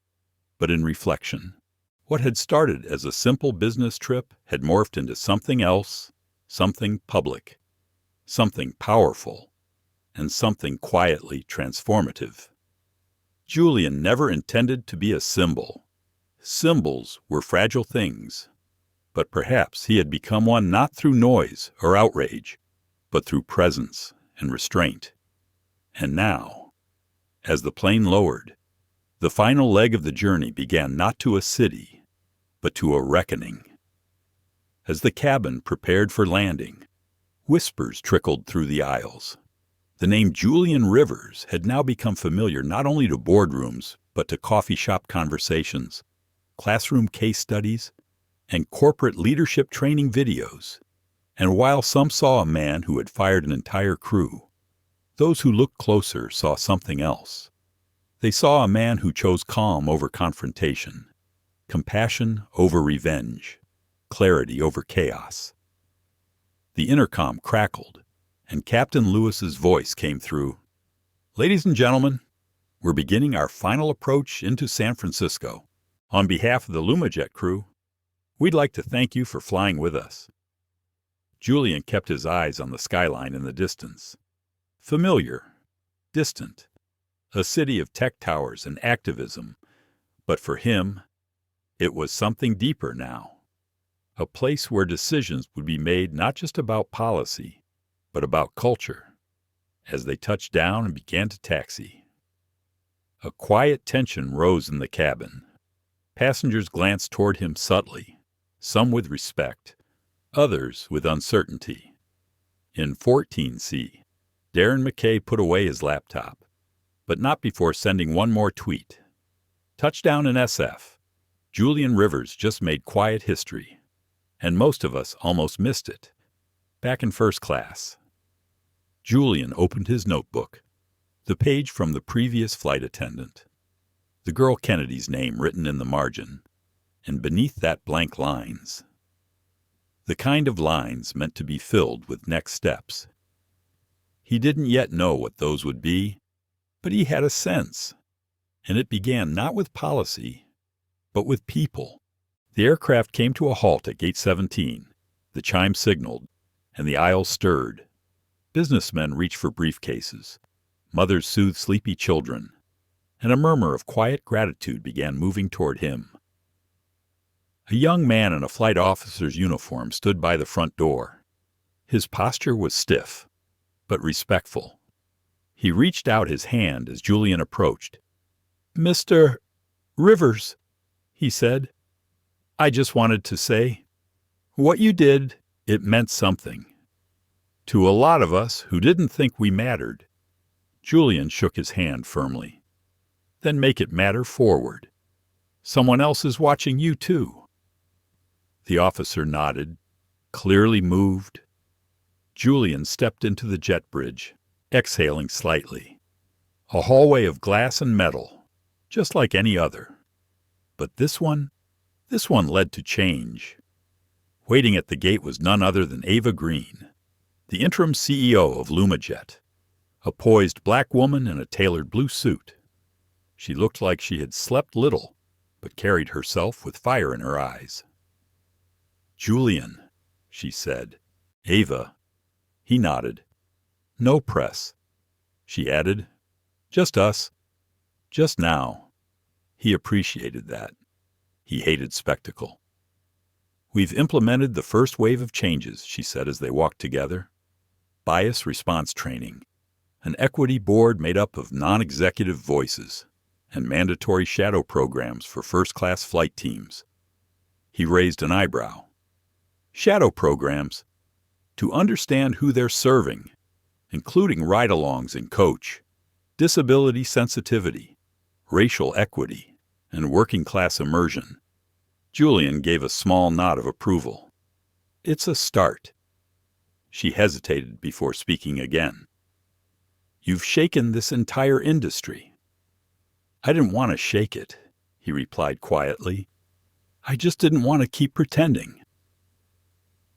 but in reflection. What had started as a simple business trip had morphed into something else, something public, something powerful, and something quietly transformative. Julian never intended to be a symbol. Symbols were fragile things, but perhaps he had become one not through noise or outrage, but through presence and restraint. And now, as the plane lowered, the final leg of the journey began not to a city, but to a reckoning. As the cabin prepared for landing, whispers trickled through the aisles. The name Julian Rivers had now become familiar not only to boardrooms, but to coffee shop conversations, classroom case studies, and corporate leadership training videos. And while some saw a man who had fired an entire crew, those who looked closer saw something else. They saw a man who chose calm over confrontation, compassion over revenge, clarity over chaos. The intercom crackled, and Captain Lewis's voice came through. "Ladies and gentlemen, we're beginning our final approach into San Francisco. On behalf of the LumaJet crew, we'd like to thank you for flying with us." Julian kept his eyes on the skyline in the distance. Familiar, distant, a city of tech towers and activism, but for him, it was something deeper now. A place where decisions would be made not just about policy, but about culture, as they touched down and began to taxi. A quiet tension rose in the cabin. Passengers glanced toward him subtly, some with respect, others with uncertainty. In 14C, Darren McKay put away his laptop, but not before sending one more tweet. Touchdown in SF. Julian Rivers just made quiet history, and most of us almost missed it. Back in first class. Julian opened his notebook, the page from the previous flight attendant. The girl Kennedy's name written in the margin, and beneath that blank lines. The kind of lines meant to be filled with next steps. He didn't yet know what those would be, but he had a sense, and it began not with policy, but with people. The aircraft came to a halt at Gate 17. The chime signaled, and the aisles stirred. Businessmen reached for briefcases. Mothers soothed sleepy children, and a murmur of quiet gratitude began moving toward him. A young man in a flight officer's uniform stood by the front door. His posture was stiff, but respectful. He reached out his hand as Julian approached. "Mr. Rivers," he said, "I just wanted to say, what you did, it meant something." To a lot of us who didn't think we mattered. Julian shook his hand firmly. Then make it matter forward. Someone else is watching you too. The officer nodded, clearly moved. Julian stepped into the jet bridge, exhaling slightly. A hallway of glass and metal, just like any other. But this one led to change. Waiting at the gate was none other than Ava Green, the interim CEO of LumaJet, a poised black woman in a tailored blue suit. She looked like she had slept little, but carried herself with fire in her eyes. "Julian," she said. "Ava." He nodded. "No press," she added. "Just us. Just now." He appreciated that. He hated spectacle. "We've implemented the first wave of changes," she said as they walked together. "Bias response training, an equity board made up of non-executive voices, and mandatory shadow programs for first-class flight teams." He raised an eyebrow. "Shadow programs? To understand who they're serving, including ride-alongs and coach, disability sensitivity, racial equity, and working-class immersion." Julian gave a small nod of approval. "It's a start." She hesitated before speaking again. "You've shaken this entire industry." "I didn't want to shake it," he replied quietly. "I just didn't want to keep pretending."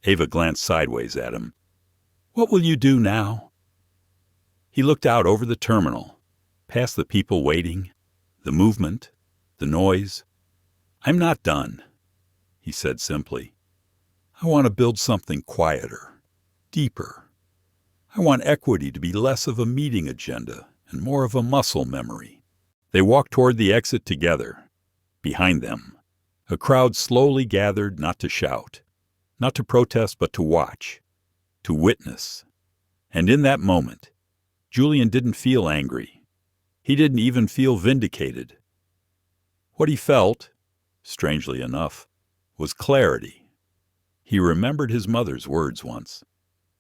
Ava glanced sideways at him. "What will you do now?" He looked out over the terminal, past the people waiting, the movement, the noise. "I'm not done," he said simply. "I want to build something quieter, deeper. I want equity to be less of a meeting agenda and more of a muscle memory." They walked toward the exit together. Behind them, a crowd slowly gathered, not to shout, not to protest, but to watch, to witness. And in that moment, Julian didn't feel angry. He didn't even feel vindicated. What he felt, strangely enough, was clarity. He remembered his mother's words once,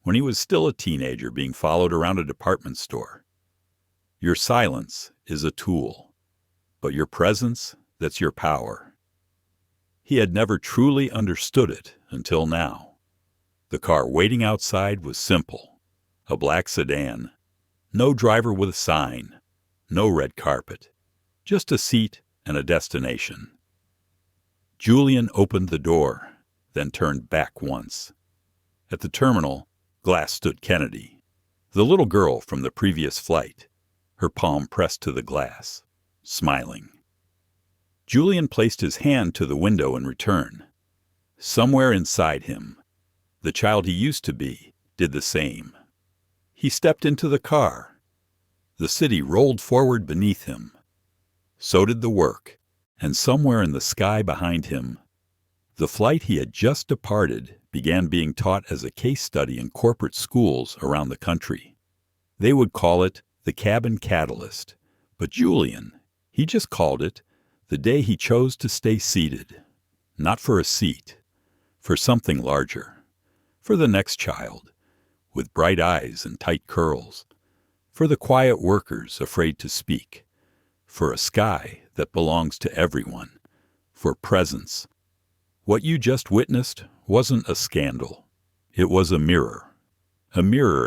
when he was still a teenager being followed around a department store. "Your silence is a tool, but your presence, that's your power." He had never truly understood it until now. The car waiting outside was simple, a black sedan. No driver with a sign, no red carpet, just a seat and a destination. Julian opened the door, then turned back once. At the terminal, glass stood Kennedy, the little girl from the previous flight, her palm pressed to the glass, smiling. Julian placed his hand to the window in return. Somewhere inside him, the child he used to be did the same. He stepped into the car. The city rolled forward beneath him. So did the work, and somewhere in the sky behind him, the flight he had just departed began being taught as a case study in corporate schools around the country. They would call it the cabin catalyst, but Julian, he just called it the day he chose to stay seated, not for a seat, for something larger, for the next child, with bright eyes and tight curls, for the quiet workers afraid to speak, for a sky that belongs to everyone, for presence. What you just witnessed wasn't a scandal. It was a mirror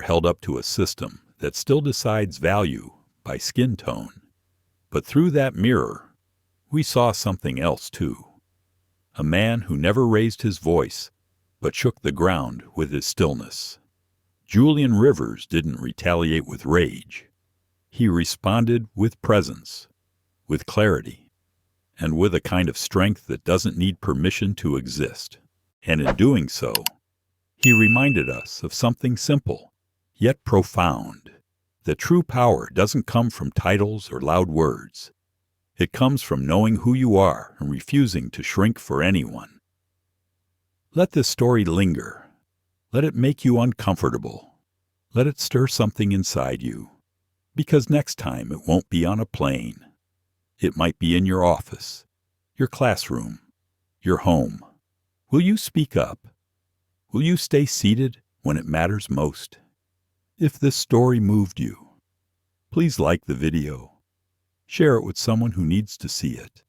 held up to a system that still decides value by skin tone. But through that mirror, we saw something else too. A man who never raised his voice, but shook the ground with his stillness. Julian Rivers didn't retaliate with rage. He responded with presence, with clarity, and with a kind of strength that doesn't need permission to exist. And in doing so, he reminded us of something simple, yet profound, that true power doesn't come from titles or loud words. It comes from knowing who you are and refusing to shrink for anyone. Let this story linger. Let it make you uncomfortable. Let it stir something inside you. Because next time it won't be on a plane. It might be in your office, your classroom, your home. Will you speak up? Will you stay seated when it matters most? If this story moved you, please like the video, share it with someone who needs to see it,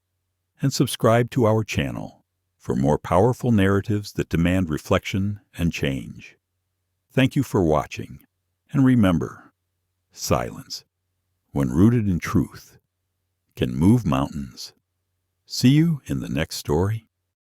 and subscribe to our channel for more powerful narratives that demand reflection and change. Thank you for watching, and remember, silence, when rooted in truth, can move mountains. See you in the next story.